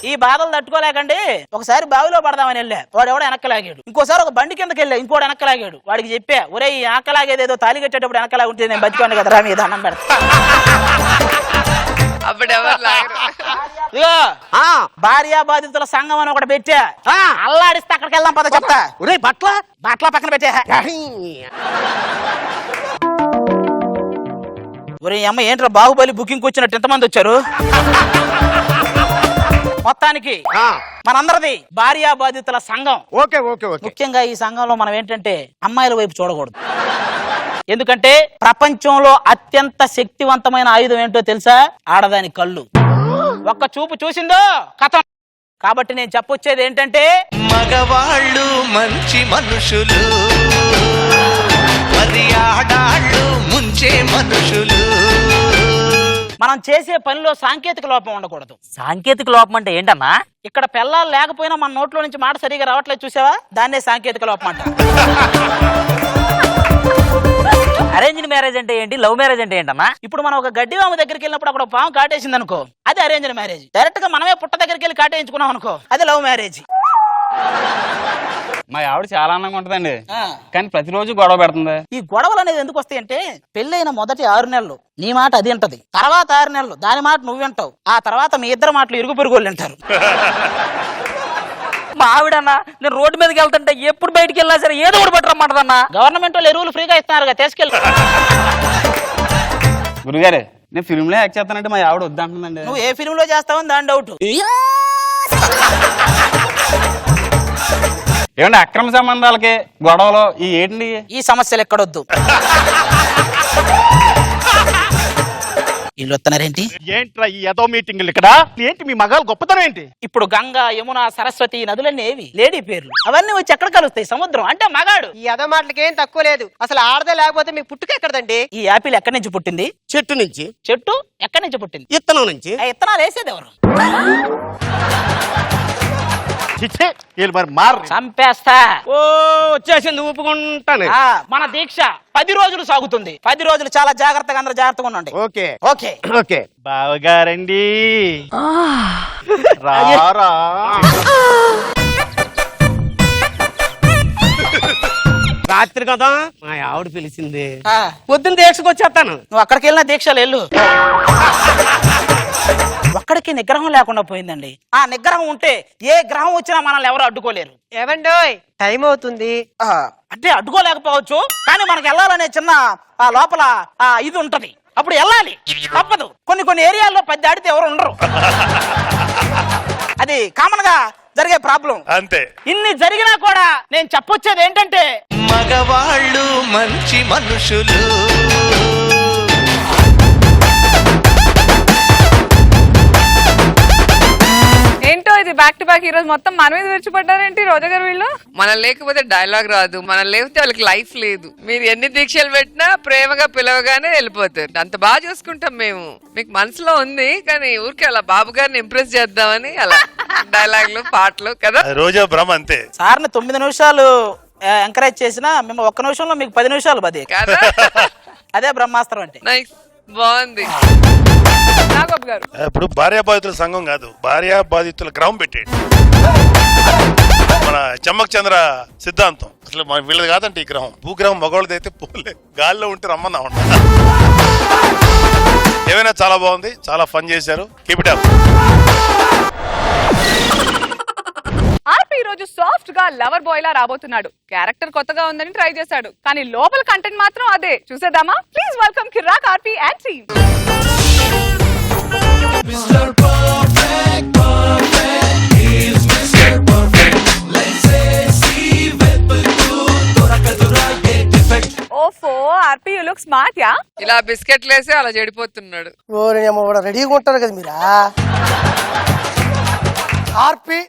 ఈ బాధలు తట్టుకోలేకండి ఒకసారి బావిలో పడదామని వెళ్ళా, వాడు ఎవడో వెనక్కలాగాడు. ఇంకోసారి ఒక బండి కిందకి వెళ్ళా, ఇంకోటి వెనక్కలాగాడు. వాడికి చెప్పా, ఒరే ఈ వెనక్కలాగేది ఏదో తాళి కట్టేటప్పుడు వెనక్కలాగా ఉంటే నేను బతికోండి కదా రా, మీద అన్నం పెడతా. ఇగో భార్యా బాధితుల సంఘం అని ఒకటి పెట్టా, అల్లాడిస్తే అక్కడికి వెళ్దాం పద చెప్తా. ఒరే బట్ల పక్కన పెట్టా. ఒరే అమ్మ ఏంట్రా బాహుబలి బుకింగ్ వచ్చినట్టు ఎంతమంది వచ్చారు? మొత్తానికి మనందరిది భార్యా బాధితుల సంఘం. Okay okay okay. ముఖ్యంగా ఈ సంఘంలో మనం ఏంటంటే అమ్మాయిల వైపు చూడకూడదు. ఎందుకంటే ప్రపంచంలో అత్యంత శక్తివంతమైన ఆయుధం ఏంటో తెలుసా? ఆడదాని కళ్ళు. ఒక్క చూపు చూసిందో కథం. కాబట్టి నేను చెప్పొచ్చేది ఏంటంటే, మగవాళ్ళు మంచి మనుషులు, మరి ఆడాళ్ళు ముంచే మనుషులు. మనం చేసే పనిలో సాంకేతిక లోపం ఉండకూడదు. సాంకేతిక లోపం అంటే ఏంటమ్మా? ఇక్కడ పిల్లలు లేకపోయినా మన నోట్లో నుంచి మాట సరిగా రావట్లేదు, చూసావా? దాన్నే సాంకేతిక లోపం అంట. అరేంజ్డ్ మ్యారేజ్ అంటే ఏంటి, లవ్ మ్యారేజ్ అంటే ఏంటన్నా? ఇప్పుడు మనం ఒక గడ్డి వాము దగ్గరికి వెళ్ళినప్పుడు అక్కడ పాము కాటేసింది అనుకో, అది అరేంజ్డ్ మ్యారేజ్. డైరెక్ట్ గా మనమే పుట్ట దగ్గరికి వెళ్ళి కాటేయించుకున్నాం అనుకో, అది లవ్ మ్యారేజ్. మా ఆవిడ చాలా అందంగా ఉంటదండి, కానీ ప్రతిరోజు గొడవ పెడుతుంది. ఈ గొడవలు అనేది ఎందుకు వస్తాయంటే, పెళ్ళైన మొదటి 6 నెలలు నీ మాట అది వింటది, తర్వాత 6 నెలలు దాని మాట నువ్వు వింటావు, ఆ తర్వాత మీ ఇద్దరు మాటలు ఇరుగు పొరుగు వాళ్ళు వింటారు. మా ఆవిడన్నా నేను రోడ్డు మీదకి వెళ్తుంటే ఎప్పుడు బయటికి వెళ్ళినా సరే ఏదో ఒకటి పట్టరమ్మంటదన్నా. గవర్నమెంట్ వాళ్ళు ఎరువులు ఫ్రీగా ఇస్తున్నారు, తీసుకెళ్ళి. గురుగారు నేను ఫిల్మ్ లో యాక్ట్ చేస్తానంటే మా ఆవిడ వద్దంటుందండి. నువ్వు ఏ ఫిల్మ్ లో చేస్తావని దాని డౌట్. ఏమంటే అక్రమ సంబంధాలకి గొడవలు ఈ ఏంటి ఈ సమస్యలు ఎక్కడొద్దు. వీళ్ళు వస్తున్నారేంటి? ఏంట్రా ఈ ఏదో మీటింగ్లు ఇక్కడ? ఏంటి మీ మగాలు గొప్పతనం ఏంటి? ఇప్పుడు గంగా, యమున, సరస్వతి నదులన్నీ ఏవి లేడీ పేర్లు, అవన్నీ వచ్చి ఎక్కడ కలుస్తాయి? సముద్రం అంటే మగాడు. ఈ అదో మాటలకి ఏం తక్కువ లేదు. అసలు ఆడదే లేకపోతే మీ పుట్టుక ఎక్కడదండి? ఈ యాపిల్ ఎక్కడి నుంచి పుట్టింది? చెట్టు నుంచి. చెట్టు ఎక్కడి నుంచి పుట్టింది? ఇత్తనం నుంచి. ఆ ఇత్తనాలు వేసేది ఎవరు? వీళ్ళు మరి మార్ చంపేస్తా. ఓ వచ్చేసింది, ఊపుకుంటాను. మన దీక్ష 10 రోజులు సాగుతుంది. 10 రోజులు చాలా జాగ్రత్తగా, అందరూ జాగ్రత్తగా ఉండండి. Okay okay okay. బావగారండి రారా. రాత్రి కదా మా ఆవిడ పిలిచింది, పొద్దున్న దీక్షకు వచ్చేస్తాను. నువ్వు అక్కడికి వెళ్ళిన దీక్షలు వెళ్ళు. ఒక్కడికి నిగ్రహం లేకుండా పోయిందండి. ఆ నిగ్రహం ఉంటే ఏ గ్రహం వచ్చినా మనల్ని ఎవరు అడ్డుకోలేరు. ఏమండోయ్ టైం అవుతుంది. అంటే అడ్డుకోలేకపోవచ్చు, కానీ మనకి వెళ్ళాలనే చిన్న ఆ లోపల ఇది ఉంటది, అప్పుడు వెళ్ళాలి, తప్పదు. కొన్ని ఏరియాల్లో 10 దాటితే ఎవరు ఉండరు. అది కామన్ గా జరిగే ప్రాబ్లం అంతే. ఇన్ని జరిగినా కూడా నేను చెప్పొచ్చేది ఏంటంటే, మగవాళ్ళు మంచి మనుషులు. ఏంటో ఇది బ్యాక్ టు బ్యాక్ ఈ రోజు మొత్తం మన మీద విడిచిపడ్డారేంటి రోజా గారు వీళ్ళు? మనం లేకపోతే డైలాగ్ రాదు, మనం లేకపోతే వాళ్ళకి లైఫ్ లేదు. మీరు ఎన్ని దీక్షలు పెట్టినా ప్రేమగా పిలవగానే వెళ్ళిపోతారు. అంత బాగా చూసుకుంటాం మేము. మీకు మనసులో ఉంది, కానీ ఊరికే అలా బాబు గారిని ఇంప్రెస్ చేద్దామని అలా డైలాగ్లు పాటలు కదా. రోజా భ్రమ అంతే. సార్ని 9 నిమిషాలు ఎంకరేజ్ చేసినా మేము 1 నిమిషంలో మీకు 10 నిమిషాలు బదే కదా. అదే బ్రహ్మాస్త్రం అంటే. నైస్, బాగుంది. ఇప్పుడు భార్యా బాధితుల సంఘం కాదు, భార్యా బాధితుల గ్రహం పెట్టేది మన చెమ్మక్ చంద్ర సిద్ధాంతం. అసలు మన వీళ్ళది కాదంటే ఈ గ్రహం, భూగ్రహం మగవాళ్ళది అయితే పోలే, గాల్లో ఉంటే రమ్మన్నా ఉంటా. ఏమైనా చాలా బాగుంది, చాలా ఫన్ చేశారు. Keep it up. ఆర్పి ఈ రోజు సాఫ్ట్ గా లవర్ బాయ్ లా రాబోతున్నాడు. క్యారెక్టర్ కొత్తగా ఉందని ట్రై చేశాడు, కానీ లోపల కంటెంట్ మాత్రం అదే. చూసేద్దామా? Please welcome Kiraak RP and team. Mr. Perfect, perfect, he's Mr. Perfect. Let's say, see, వెతుకు, దొరకదురా ఏ defect. ఓఫో ఆర్పి యు లుక్ స్మార్ట్ యా. ఇలా బిస్కెట్లు వేసి అలా చెడిపోతున్నాడు. రెడీగా ఉంటారు కదా మీరా. ఆర్పి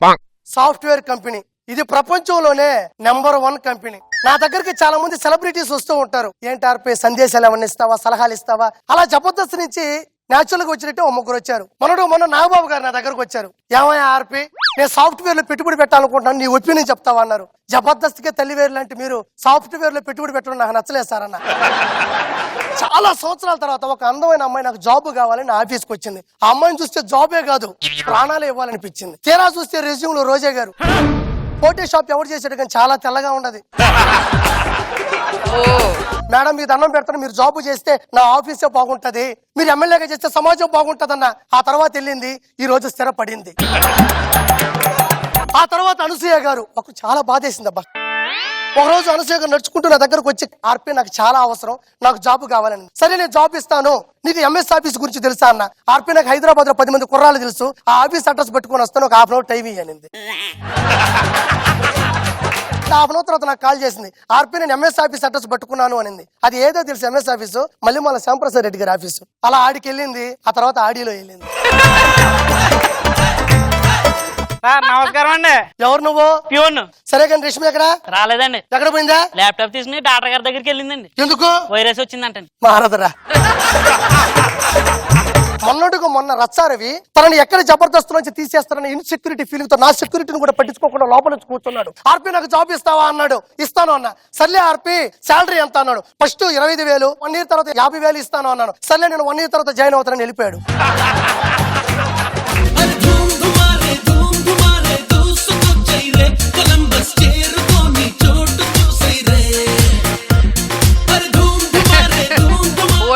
సాఫ్ట్వేర్ కంపెనీ, ఇది ప్రపంచంలోనే నెంబర్ 1 కంపెనీ. నా దగ్గరికి చాలా మంది సెలబ్రిటీస్ వస్తూ ఉంటారు. ఏంటి ఆర్పి సందేశాలు ఏమన్నా ఇస్తావా, సలహాలు ఇస్తావా? అలా జబర్దస్త్ నుంచి న్యాచురల్ గా వచ్చినట్టు 3 వచ్చారు. మొన్న నాగబాబు గారు నా దగ్గరకు వచ్చారు. ఏమయ్యా ఆర్పి, నేను సాఫ్ట్వేర్ లో పెట్టుబడి పెట్టాలనుకుంటున్నాను, నీ ఒపీనియన్ చెప్తావా అన్నారు. జబర్దస్త్ కే తల్లివేరు లాంటి మీరు సాఫ్ట్వేర్ లో పెట్టుబడి పెట్టడం నాకు నచ్చలేదు సార్ అన్న. చాలా సంవత్సరాల తర్వాత ఒక అందమైన అమ్మాయి నాకు జాబ్ కావాలని నా ఆఫీస్కి వచ్చింది. ఆ అమ్మాయిని చూస్తే జాబే కాదు, ప్రాణాలే ఇవ్వాలనిపించింది. తీరా చూస్తే రెజ్యూమ్ లో రోజా గారు. ఫోటో షాప్ ఎవరు చేసాడు కానీ చాలా తెల్లగా ఉండదు. మేడం మీకు దండం పెడతాను, మీరు జాబ్ చేస్తే నా ఆఫీసే బాగుంటది, మీరు ఎమ్మెల్యేగా చేస్తే సమాజం బాగుంటదన్న. ఆ తర్వాత వెళ్ళింది, ఈ రోజు స్థిరపడింది. ఆ తర్వాత అనసూయ గారు ఒక చాలా బాధేసింది అబ్బా. ఒకరోజు అనసూయ గారు నడుచుకుంటూ నా దగ్గరకు వచ్చి, ఆర్పి నాకు చాలా అవసరం, నాకు జాబ్ కావాలని. సరే నేను జాబ్ ఇస్తాను, నీకు ఎంఎస్ ఆఫీస్ గురించి తెలుసా అన్న. ఆర్పి నాకు హైదరాబాద్ లో 10 మంది కుర్రాళ్ళు తెలుసు, ఆ ఆఫీస్ అడ్రస్ పెట్టుకుని వస్తాను, ఒక 1/2 అవర్ టైం ఇయ్యనింది. 1/2 అవర్ తర్వాత నాకు కాల్ చేసింది, ఆర్పి నేను ఎంఎస్ ఆఫీస్ అడ్రస్ పెట్టుకున్నాను అనింది. అది ఏదో తెలుసు ఎంఎస్ ఆఫీసు, మళ్ళీ మన శ్యాంప్రసాద్ రెడ్డి గారి ఆఫీసు. అలా ఆడికి వెళ్ళింది, ఆ తర్వాత ఆడిలో వెళ్ళింది. నమస్కారం అండి. ఎవరు నువ్వు? ప్యూన్. సరే కానీ రేష్మి ఎక్కడ రాలేదండి. ఎక్కడ పోయిందా? ల్యాప్టాప్ తీసుకుని డాక్టర్ గారి దగ్గరికి వెళ్ళిందండి. ఎందుకు? వైరస్ వచ్చిందంటండి. మారదరా. మొన్నటికి మొన్న రచ్చారవి తనని ఎక్కడ జబర్దస్త్ నుంచి తీసేస్తారని ఇన్సెక్యూరిటీ ఫీలింగ్ తో నా సెక్యూరిటీని కూడా పట్టించుకోకుండా లోపల వచ్చి కూర్చున్నాడు. ఆర్పి నాకు జాబ్ ఇస్తావా అన్నాడు. ఇస్తాను అన్నా. సర్లే ఆర్పి శాలరీ ఎంత అన్నాడు. ఫస్ట్ 25,000, 1 year తర్వాత 50,000 ఇస్తాను అన్నాను. సర్లే నేను 1 year తర్వాత జాయిన్ అవుతానని వెళ్ళిపోయాడు.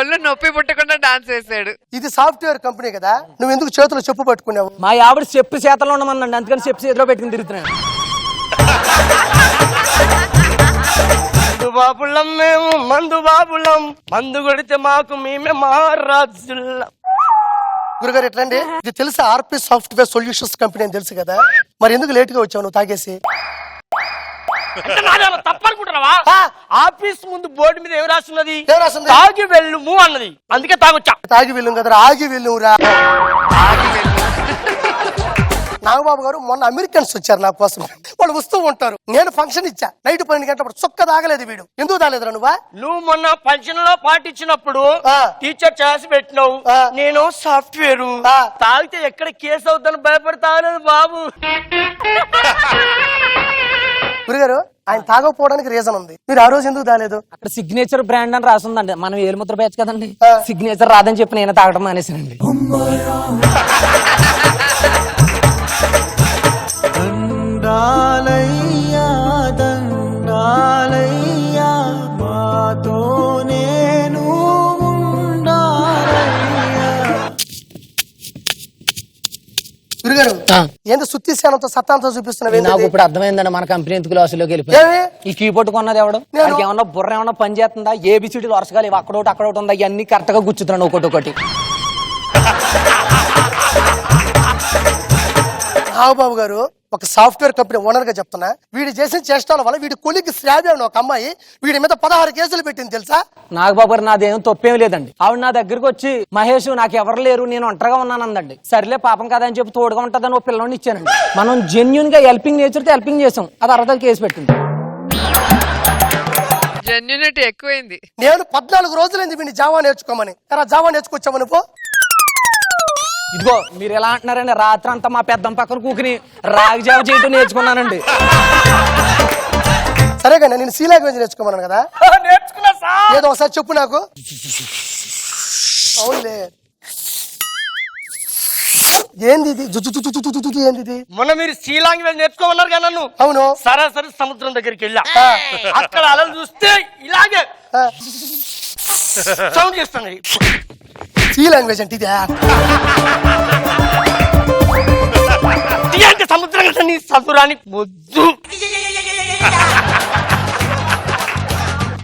ఒళ్ళు నొప్పి పుట్టకుండా డాన్స్ చేశాడు. ఇది సాఫ్ట్వేర్ కంపెనీ కదా, నువ్వు ఎందుకు చేతులు చెప్పు పట్టుకున్నావు? మా ఆవిడ చెప్పు చేతలో ఉండమనండి, అందుకని చెప్పు చేతిలో పెట్టుకుని తిరుగుతున్నాను. మందు బాబులం మేము, మందు బాబులం, మందు కొడితే మాకు మేమే మహారాజుల. గురుగారు ఎట్లండి, ఇది తెలుసా? ఆర్పి సాఫ్ట్వేర్ సొల్యూషన్స్ కంపెనీ అని తెలుసు కదా, మరి ఎందుకు లేట్ గా వచ్చావు నువ్వు తాగేసి? తప్పనుకుంటున్నావా? ఆఫీస్ ముందు బోర్డు మీద ఏం రాస్తున్నది? ఏం రాస్తుంది? తాగి వెళ్ళుము అన్నది, అందుకే తాగొచ్చా. తాగి వెళ్ళుం కదా, ఆగి వెళ్ళురా. నాగబాబు గారు మొన్న అమెరికన్స్ వచ్చారు నా కోసం. వాళ్ళు వస్తూ ఉంటారు, నేను ఫంక్షన్ ఇచ్చా. నైట్ 12 గంటలప్పుడు చొక్క తాగలేదు వీడు. ఎందుకు తాగలేదురా నువ్వా? నువ్వు మొన్న ఫంక్షన్ లో పాటించినప్పుడు టీచర్ చేసి పెట్టినావు, నేను సాఫ్ట్వేర్ తాగితే ఎక్కడ కేసు అవుతాను భయపడతాను బాబు. గురుగారు ఆయన తాగకపోవడానికి రీజన్ ఉంది, మీరు ఆ రోజు ఎందుకు తాగలేదు? అక్కడ సిగ్నేచర్ బ్రాండ్ అని రాసిందండి, మనం ఏలుముద్ర బ్యాచ్ కదండి, సిగ్నేచర్ రాదని చెప్పి నేను తాగడం మానేసానండి. దండాలయ్యా దండాలయ్యా మాతో నేను ఉండాలయ్యా. గురుగారు ఏందో సుత్తి శానంతో సత్తాంతో చూపిస్తున్నావు? నాకు ఇప్పుడు అర్థమైందండి మన కంపెనీ ఎందుకు లాసులోకి వెళ్ళిపోయి. ఈ కీబోర్డ్ కొన్నది ఎవడు? నాకు ఏమన్నా బుర్ర ఏమన్నా పని చేస్తుందా? ఏబిసిడీలు వరుసగా లేవు, అక్కడోటి అక్కడోటి ఉందా, ఇవన్నీ కరెక్ట్ గా గుచ్చుతున్నాను ఒకటి. బాబు గారు ఒక సాఫ్ట్వేర్ కంపెనీ ఓనర్ గా చెప్తున్నా, వీడు చేసిన చేష్టాల వల్ల వీడి కొలికి శ్రావ్య అని ఒక అమ్మాయి వీడి మీద 16 కేసులు పెట్టింది తెలుసా? నాగబాబు గారు నాదేం తప్పేం లేదండి. ఆవిడ నా దగ్గరకు వచ్చి మహేష్ నాకు ఎవరు లేరు, నేను ఒంటరిగా ఉన్నానందండి. సర్లే పాపం కదా అని చెప్పి తోడుగా ఉంటుందని ఒక పిల్లని ఇచ్చానండి. మనం జెన్యున్ గా హెల్పింగ్ నేచర్ తో హెల్పింగ్ చేసాం, అది 60 కేసు పెట్టింది. జెన్యూనిటీ ఎక్కువైంది. నేను 14 రోజులైంది వీడిని జావా నేర్చుకోమని. జావా నేర్చుకొచ్చావు నువ్వు? ఇదిగో మీరు ఎలా అంటున్నారండి, రాత్రి అంతా మా పెద్దం పక్కన కూకుని రాగి జావ చేయటం నేర్చుకున్నానండి. సరే కానీ నేను సి లాంగ్వేజ్ నేర్చుకోమన్నాను కదా, నేర్చుకున్నా సార్. ఏదో ఒకసారి చెప్పు నాకు. అవునులే, ఏంది ఇది? ఏంది ఇది? మొన్న మీరు సి లాంగ్వేజ్ నేర్చుకోమన్నారు కదా నన్ను. అవును. సరాసరి సముద్రం దగ్గరికి వెళ్ళా, అక్కడ అలలు చూస్తే ఇలాగే సౌండ్ చేస్తున్నాయి. సి లాంగ్వేజ్ అంటే ఇదే? అంటే సముద్రం కదా నీ సముద్రానికి వద్దు.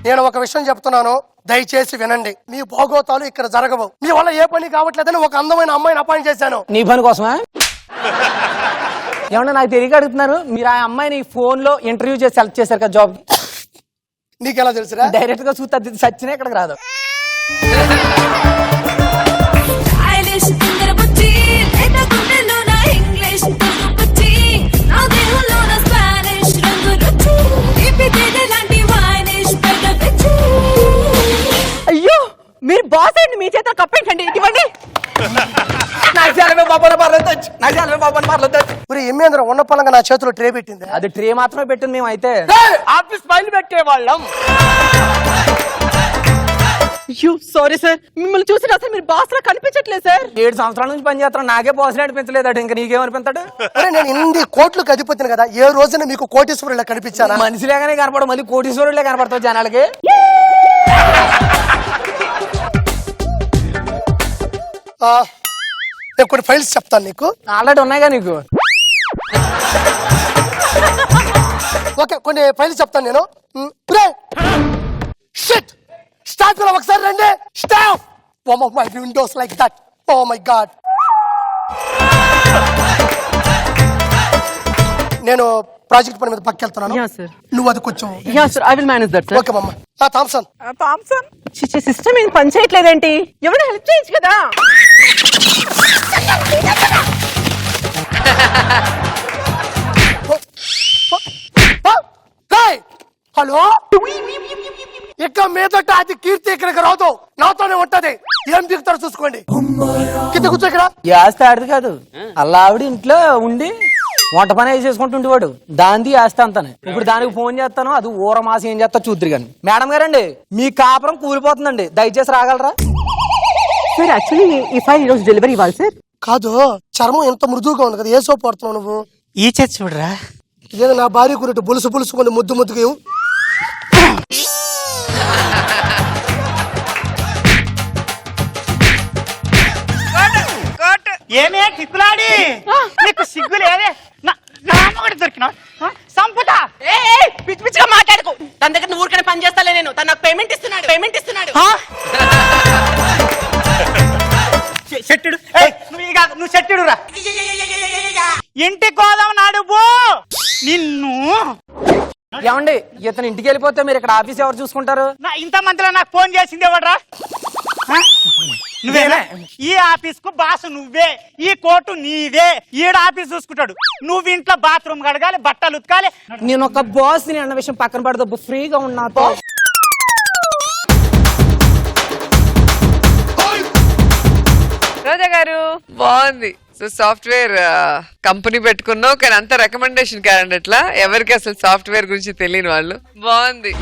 నేను ఒక విషయం చెప్తున్నాను, దయచేసి వినండి. మీ భోగోతాలు ఇక్కడ జరగవు. మీ వల్ల ఏ పని కావట్లేదని ఒక అందమైన అమ్మాయిని అపాయింట్ చేశాను. నీ పని కోసమా? ఏమన్నా నాకు తెలియక అడుగుతున్నారు. మీరు ఆ అమ్మాయిని ఫోన్ లో ఇంటర్వ్యూ చేసి సెలెక్ట్ చేశారు కదా జాబ్. నీకెలా తెలుసురా? డైరెక్ట్ గా చూస్తే సచ్చినా ఇక్కడికి రాదు. అయ్యో మీరు బాస్ అండి, మీ చేత కప్పేంటండి, ఇటువంటి ఏమేంద్ర ఉన్న పలంగా నా చేతిలో ట్రే పెట్టింది. అది ట్రే మాత్రమే పెట్టింది. మేము అయితే ఆఫీస్ ఫైల్ పెట్టేవాళ్ళం. సారీ సార్, మిమ్మల్ని చూసి అసలు మీరు బాస్ లా కనిపించట్లేదు సార్. 7 సంవత్సరాల నుంచి పని చేస్తాను, నాకే బాస్ అనిపించలేదు. ఇంకా నీకేమనిపించాడు? నేను ఇన్ని కోట్లకు అధిపతిని కదా, ఏ రోజున మీకు కోటీశ్వరులా కనిపించానా? మనిషిలేగానే కనపడవు, మళ్ళీ కోటీశ్వరులే కనపడతావు జనాలకి. నేను కొన్ని ఫైల్స్ చెప్తాను నీకు. ఆల్రెడీ ఉన్నాయిగా నీకు. ఓకే, కొన్ని ఫైల్స్ చెప్తాను నేను. స్టాప్ ఒకసారి రండి. Stop. Oh my windows like that. Oh my god. నేను ప్రాజెక్ట్ పని మీద పక్కెళ్తున్నాను. నువ్వు అది కొంచెం. I will manage that. Okay మమ్మ. థామ్సన్ సిస్టమ్ ఏం పని చేయట్లేదేంటి? ఎవరైనా హెల్ప్ చేయొచ్చు కదా. హలో, ఇక్కడ మీదట అది కీర్తి ఇక్కడికి రాదు, నాతోనే ఉంటది. ఏం దిగుతారు చూసుకోండి. కింద కూర్చో ఇక్కడ. ఈ ఆస్తి ఆడిది కాదు, అలా ఆవిడ ఇంట్లో ఉండి వంట పని చేసుకుంటుండేవాడు. దాంది ఆస్తి అంతానే. ఇప్పుడు దానికి ఫోన్ చేస్తాను, అది ఊర మాసం ఏం చేస్తా చూద్దరు కానీ. మేడం గారండి, మీ కాపురం కూలిపోతుందండి, దయచేసి రాగలరా? సార్ యాక్చువల్లీ ఈ ఫైల్ ఈరోజు డెలివరీ ఇవ్వాలి సార్. కాదు, చర్మం ఎంత మృదువుగా ఉంది కదా, ఏ సోప్ పడుతున్నావు నువ్వు? ఈ చర్చ చూడరా, ఇదేదో నా భార్య కూరట్టు బులుసు బులుసుకొని ముద్దు ముద్దుగా ఇవ్వు. ఏమే కిక్కులాడి, నీకు సిగ్గు లేదే? నామగడి దొరికినా సంపుతా. పిచ్చి పిచ్చిగా మాట్లాడుకో. తన దగ్గర నువ్వు ఊరికనే పని చేస్తాలే, నేను తన నాకు పేమెంట్ ఇస్తున్నాడు. చెట్టుడు నువ్వు చెట్టుడు రా. ఇంటి కోదాం నాడు పో. నిన్ను ఏమండి, ఇతను ఇంటికి వెళ్ళిపోతే మీరు ఇక్కడ ఆఫీస్ ఎవరు చూసుకుంటారు? ఇంత మందిలో నాకు ఫోన్ చేసింది ఎవడ్రా? నువ్వేనా? ఈ ఆఫీస్ కు బాసు నువ్వే, ఈ కోర్టు నీదే. ఈడ ఆఫీస్ చూసుకుంటాడు, నువ్వు ఇంట్లో బాత్రూమ్ కడగాలి, బట్టలు ఉతకాలి. నేను ఒక బాస్ ని అన్న విషయం పక్కన పడదు, ఫ్రీగా ఉన్నా. రోజా గారు బాగుంది. సో సాఫ్ట్వేర్ కంపెనీ పెట్టుకున్నావు, కానీ అంత రికమెండేషన్ క్యాండిడేట్ లా, ఎవరికి అసలు సాఫ్ట్వేర్ గురించి తెలియని వాళ్ళు. బాగుంది.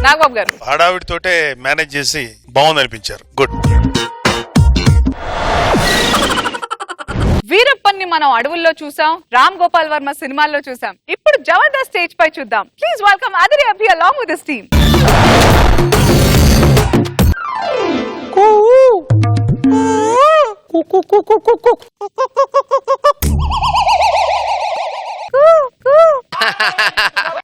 నాగబాబు గారు హడావిడితోటే మేనేజ్ చేసి బాగుంది అనిపించారు. గుడ్. వీరప్పన్ని మనం అడవుల్లో చూసాం, రామ్ గోపాల్ వర్మ సినిమాల్లో చూసాం. ఇప్పుడు జబర్దస్త్ స్టేజ్ పై చూద్దాం. Please welcome Adhiri Abhi along with this team.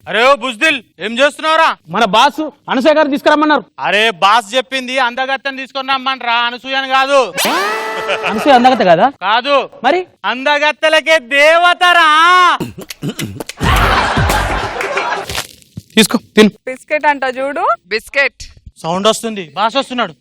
అరే ఓ బుజ్దిల్, ఏం చేస్తున్నావురా? మన బాసు అనసూయ గారు తీసుకురమ్మన్నారు. అరే బాస్ చెప్పింది అందగత్తని తీసుకొని రమ్మంటరా, అనసూయని కాదు. అనసూయ అందగత్త కదా? కాదు మరి అందగత్తలకే దేవతరా. తీసుకో తిను. బిస్కెట్ అంట చూడు. బిస్కెట్ సౌండ్ వస్తుంది, బాస్ వస్తున్నాడు.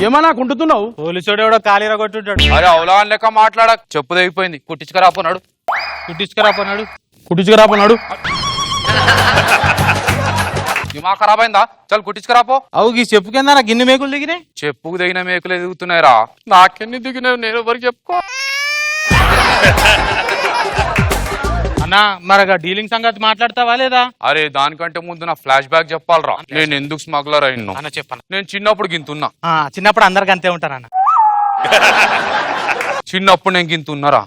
ఏమన్నా కుంటున్నావు? పోలీసుడు ఎవడో కాలీరా కొట్టుంటాడు. అరే అవులా లెక్క మాట్లాడ, చెప్పు తెగిపోయింది, కుట్టించుకురాపోన్నాడు. కుట్టించుకురాపోన్నాడు. దిమా ఖరాబ్ అయిందా? చల్ కుట్టించుకురాపో. అవు ఈ చెప్పు కింద గిన్నె మేకులు దిగినాయి. చెప్పుకు దిగిన మేకులు ఎదుగుతున్నాయిరా. నాకెన్ని దిగినావు, నేను ఎవరికి చెప్పుకో. అన్నా మరగా డీలింగ్ సంగతి మాట్లాడతావా లేదా? అరే దానికంటే ముందు నా ఫ్లాష్ బ్యాక్ చెప్పాలరా. నేను ఎందుకు స్మగ్లర్ అయినా అన్న చెప్పాను. నేను చిన్నప్పుడు గింతున్నా. చిన్నప్పుడు అందరికి అంతే ఉంటారన్న. చిన్నప్పుడు నేను గింతున్నారా,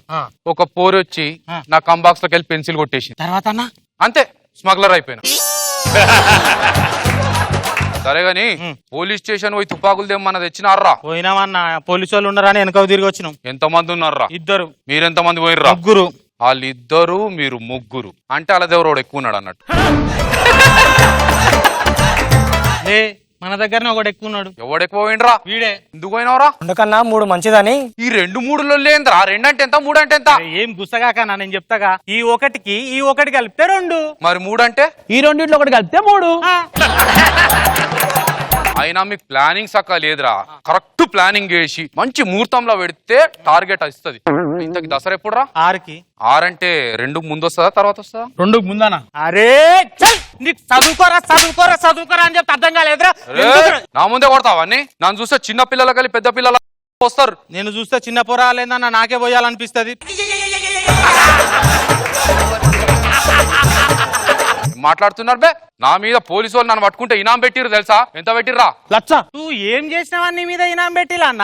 ఒక పోరు వచ్చి నా కంబాక్స్ లోకి వెళ్ళి పెన్సిల్ కొట్టేసి తర్వాత అన్న అంతే స్మగ్లర్ అయిపోయినా. సరే గాని పోలీస్ స్టేషన్ పోయి తుపాకులు తెమ్మన్న తెచ్చినారా? పోయినామన్నా, పోలీసు వాళ్ళు ఉన్నారని వెనక తిరిగి వచ్చినాం. ఎంత మంది ఉన్నారా? 2. మీరెంత మంది పోయిర్రా? 3. వాళ్ళిద్దరు మీరు 3. అంటే వాళ్ళ దేవుడు ఎక్కువ ఉన్నాడు అన్నట్టు. మన దగ్గరనే ఒకడు ఎక్కువ ఉన్నాడు. ఎవడెక్కువ పోయిండ్రా? వీడే. ఎందుకు పోయినవరా? కన్నా 3 మంచిదని. ఈ 2 3 లేదురా. 2 అంటే ఎంత, 3 అంటే ఎంత? ఏం గుసగాకనా, నేను చెప్తాగా. ఈ ఒకటి కలిపితే 2. మరి 3 అంటే? ఈ రెండిట్లో ఒకటి కలిపితే 3. అయినా మీకు ప్లానింగ్ సక్క లేదురా. కరెక్ట్ ప్లానింగ్ చేసి మంచి ముహూర్తంలో పెడితే టార్గెట్ వస్తుంది. ఇంతకి దసరా ఎప్పుడురా? 6కి. 6 అంటే 2కి ముందు వస్తుందా తర్వాత వస్తుందా? 2కి ముందానా? అరే నీకు చదువుకోరా అని చెప్తే అర్థం కాలేదురా. నా ముందే కొడతావా అన్ని? నన్ను చూస్తే చిన్న పిల్లలు కలిసి పెద్ద పిల్లలు వస్తారు. నేను చూస్తే చిన్న పొరాలేదన్నా నాకే పోయాలనిపిస్తుంది. మాట్లాడుతున్నారు బే. నా మీద పోలీసు వాళ్ళు నన్ను పట్టుకుంటే ఇనాం పెట్టిరు తెలుసా? ఎంత పెట్టిర్రా? 1,00,000. నువ్వు ఏం చేసినావా? నీ మీద ఇనాం పెట్టిలా అన్న?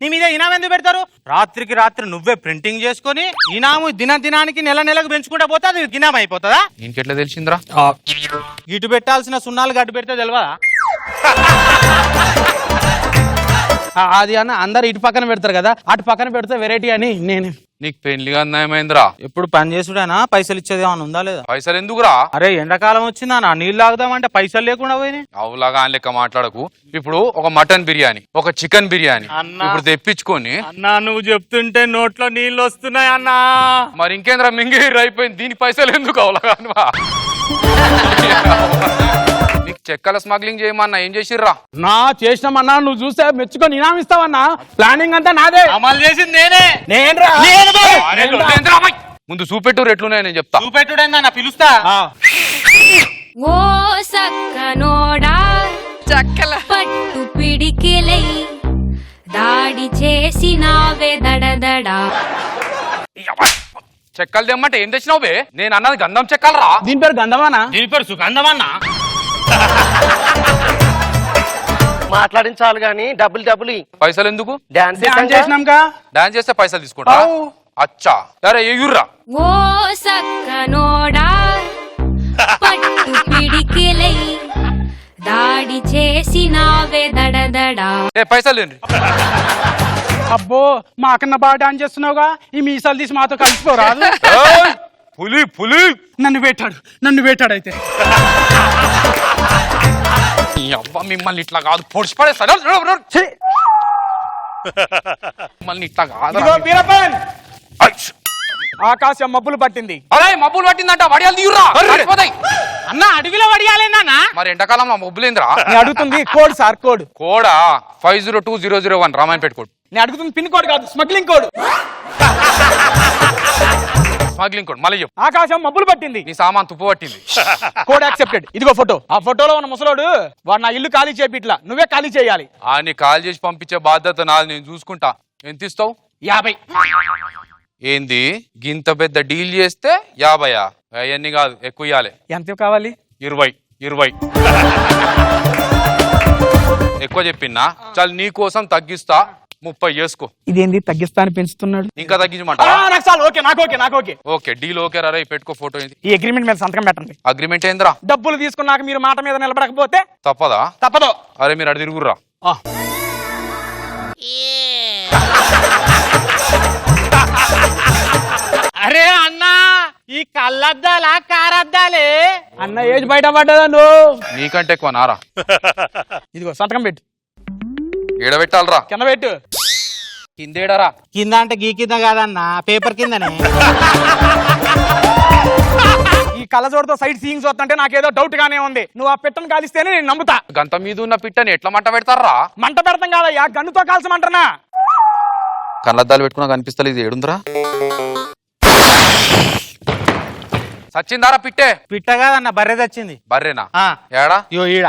నీ మీద ఇనాం ఎందుకు పెడతారు? రాత్రికి రాత్రి నువ్వే ప్రింటింగ్ చేసుకుని ఇనాము దినానికి నెలకు పెంచుకుంటా పోతే అది ఇనాం అయిపోతుందా? ఇంకెట్లా తెలిసిందిరా? ఇటు పెట్టాల్సిన సున్నాలు గడ్డు పెడితే తెలియదా? అది అన్న అందరు ఇటు పక్కన పెడతారు కదా, అటు పక్కన పెడితే వెరైటీ అని నీకు పెళ్లిగా అన్యాయమైందిరా. ఎప్పుడు పని చేసుడేనా పైసలు ఇచ్చేది ఏమైనా ఉందా లేదా? పైసలు ఎందుకురా? అరే ఎండాకాలం వచ్చిందా నా నీళ్ళు తాగుదామంటే పైసలు లేకుండా పోయినాయి. అవులాగా అని లెక్క మాట్లాడకు. ఇప్పుడు ఒక మటన్ బిర్యానీ, ఒక చికెన్ బిర్యానీ ఇప్పుడు తెప్పించుకొని అన్నా నువ్వు చెప్తుంటే నోట్లో నీళ్ళు వస్తున్నాయి అన్నా. మరి ఇంకేంద్రా మింగేరు అయిపోయింది. దీని పైసలు ఎందుకు అవులాగా? నీకు చెక్కల స్మగ్లింగ్ చేయమన్నా ఏం చేసిర్రా? నా చేసినామన్నా, నువ్వు చూస్తే మెచ్చుకొని ఇనామిస్తావన్నా. ప్లానింగ్ అంతా నాదే, అమలు చేసింది నేనే. ముందు చూపెట్టు ఎట్లున్నాయి నేను చెప్తా. చూపెట్టుడేందన్నా పిలుస్తా. ఓ సక్కనోడా చక్కల పట్టు పిడికిలై దాడి చేసినావే దడదడా. చెక్కలు తెమ్మంటే ఏం తెచ్చినావు బే? నేను అన్నది గంధం చెక్కలరా. దీని పేరు గంధమానా? దీని పేరు సుగంధమన్నా. మాట్లాడించాలి గాని డబ్బులు పైసలు ఎందుకు? డాన్స్ చేసినాంగా. డాన్స్ చేస్తే పైసలు తీసుకుంటా. అచ్చా సరే ఎగుర్రా. ఓ సక్కనోడా పట్టు పిడికిలై దాడి చేసినావే దడదడా. పైసలు లేండి. అబ్బో మా అక్కన్న బాగా డాన్స్ చేస్తున్నావుగా, ఈ మీసాలు తీసి మాతో కలిసిపోరాదు. పులి పులి నన్ను వేటాడు అయితే. మిమ్మల్ని ఇట్లా కాదు పొడిచి పడేస్తాను. మిమ్మల్ని ఇట్లా కాదు. వీరప్పన్, ఆకాశం మబ్బులు పట్టింది. అరే మబ్బులు పట్టిందంట, వడియాలు తీయుర్రా. అన్న అడవిలో వడియాలేనా? మరి ఎండాకాలంలో మబ్బులేంద్రా? నేను అడుగుతుంది కోడ్ సార్, కోడ్. కోడా 502001 రామాయణపేట కోడ్. నేను అడుగుతుంది పిన్ కోడ్ కాదు, స్మగ్లింగ్ కోడ్. స్మగ్లింగ్ కోడ్ మళ్ళీ చెప్పు. ఆకాశం మబ్బులు పట్టింది, నీ సామాన్ తుప్పు పట్టింది. Code accepted. ఇదిగో ఫోటో. ఆ ఫోటోలో ఉన్న ముసలోడు వాడు నా ఇల్లు ఖాళీ చేపిట్లా, నువ్వే ఖాళీ చేయాలి. నీ కాల్ చేసి పంపించే బాధ్యత నాది, నేను చూసుకుంటా. ఎంత ఇస్తావు? 50. ఏంది గింత పెద్ద డీల్ చేస్తే 50? అవన్నీ కాదు, ఎక్కువ ఇవ్వాలి. ఎంత కావాలి? 20 ఎక్కువ చెప్పినా. చల్ నీ కోసం తగ్గిస్తా, 30 చేసుకో. ఇదేంది తగ్గిస్తాను పెంచుతున్నాడు? ఇంకా తగ్గించమంట? నాకు చాలు. ఓకే, నాకు ఓకే. ఓకే డీల్ ఓకే రా. పెట్టుకో ఫోటో. ఏంది ఈ అగ్రిమెంట్ మీద సంతకం పెట్టండి. అగ్రిమెంట్ ఏందిరా? డబ్బులు తీసుకున్నాక మీరు మాట మీద నిలబడకపోతే తప్పదా? తప్పదు. అరే మీరు అడి తిరుగుర్రా. అరే అన్నా ఈ కళ్ళద్దాలా కారద్దాలే? అన్న ఏజ్ బయట పడ్డదా నువ్వు? నీకంటే ఎక్కువ నారా. ఇదిగో సంతకం పెట్టు. ఏడబెట్టాలరా? కింద పెట్టు. కిందేడరా? కింద అంటే గీ కింద కాదన్నా, పేపర్ కిందనే. ఈ కళ్ళజోడుతో సైడ్ సీయింగ్స్ వస్తుంటే నాకేదో డౌట్ గానే ఉంది. నువ్వు ఆ పెట్టను కాలిస్తేనే నేను నమ్ముతా. గంత మీద ఉన్న పిట్టని ఎట్లా మంట పెడతారా? మంట పెడతాం కాదయ్యా, గన్నుతో కాల్చమంటనా. కళ్ళద్దాలు పెట్టుకున్నా కనిపిస్తలే. ఇది ఏడుందిరా? సచ్చిందారా పిట్టే? పిట్ట కాదన్న బర్రె తెచ్చింది. బర్రెనా? ఏడా? ఈడ.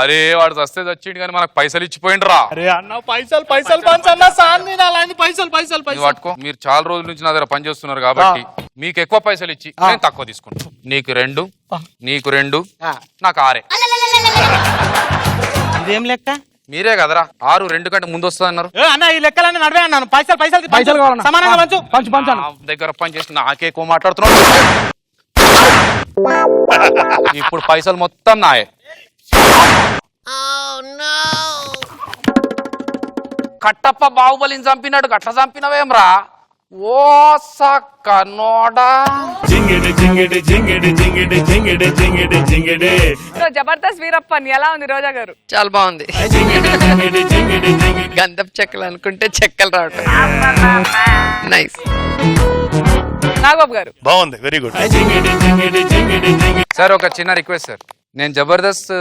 అరే వాడు చస్తే చచ్చిండు కానీ మనకు పైసలు ఇచ్చిపోయిండ్రా. అరే అన్న పైసలు పంచన్నా సార్ మీద అలాంటి పైసలు పట్టుకో. మీరు చాలా రోజుల నుంచి నా దగ్గర పని చేస్తున్నారు కాబట్టి మీకు ఎక్కువ పైసలు ఇచ్చి నేను తక్కువ తీసుకుంటా. నీకు 2, నీకు 2, నాకు 6. ఇదేం లెక్క? మీరే కదరా 6 2 కంటే ముందు వస్తుంది అన్నారు. అన్న ఈ లెక్కలన్నీ నడవే అన్నాను. పైసలు సమానంగా పంచు. దగ్గర పని చేసి నాకే ఎక్కువ మాట్లాడుతున్నావు. ఇప్పుడు పైసలు మొత్తం నాయే. కట్టప్ప బాహుబలిని చంపినాడు, గట్ల చంపినవేమ్రా? ఓ సక్కనోడా. సో జబర్దస్త్ వీరప్పన్ ఎలా ఉంది రోజా గారు? చాలా బాగుంది. గంధపు చెక్కలు అనుకుంటే చెక్కలు రావటం నైస్. నాగబాబు గారు బాగుంది, వెరీ గుడ్. సార్ ఒక చిన్న రిక్వెస్ట్ సార్. నేను జబర్దస్త్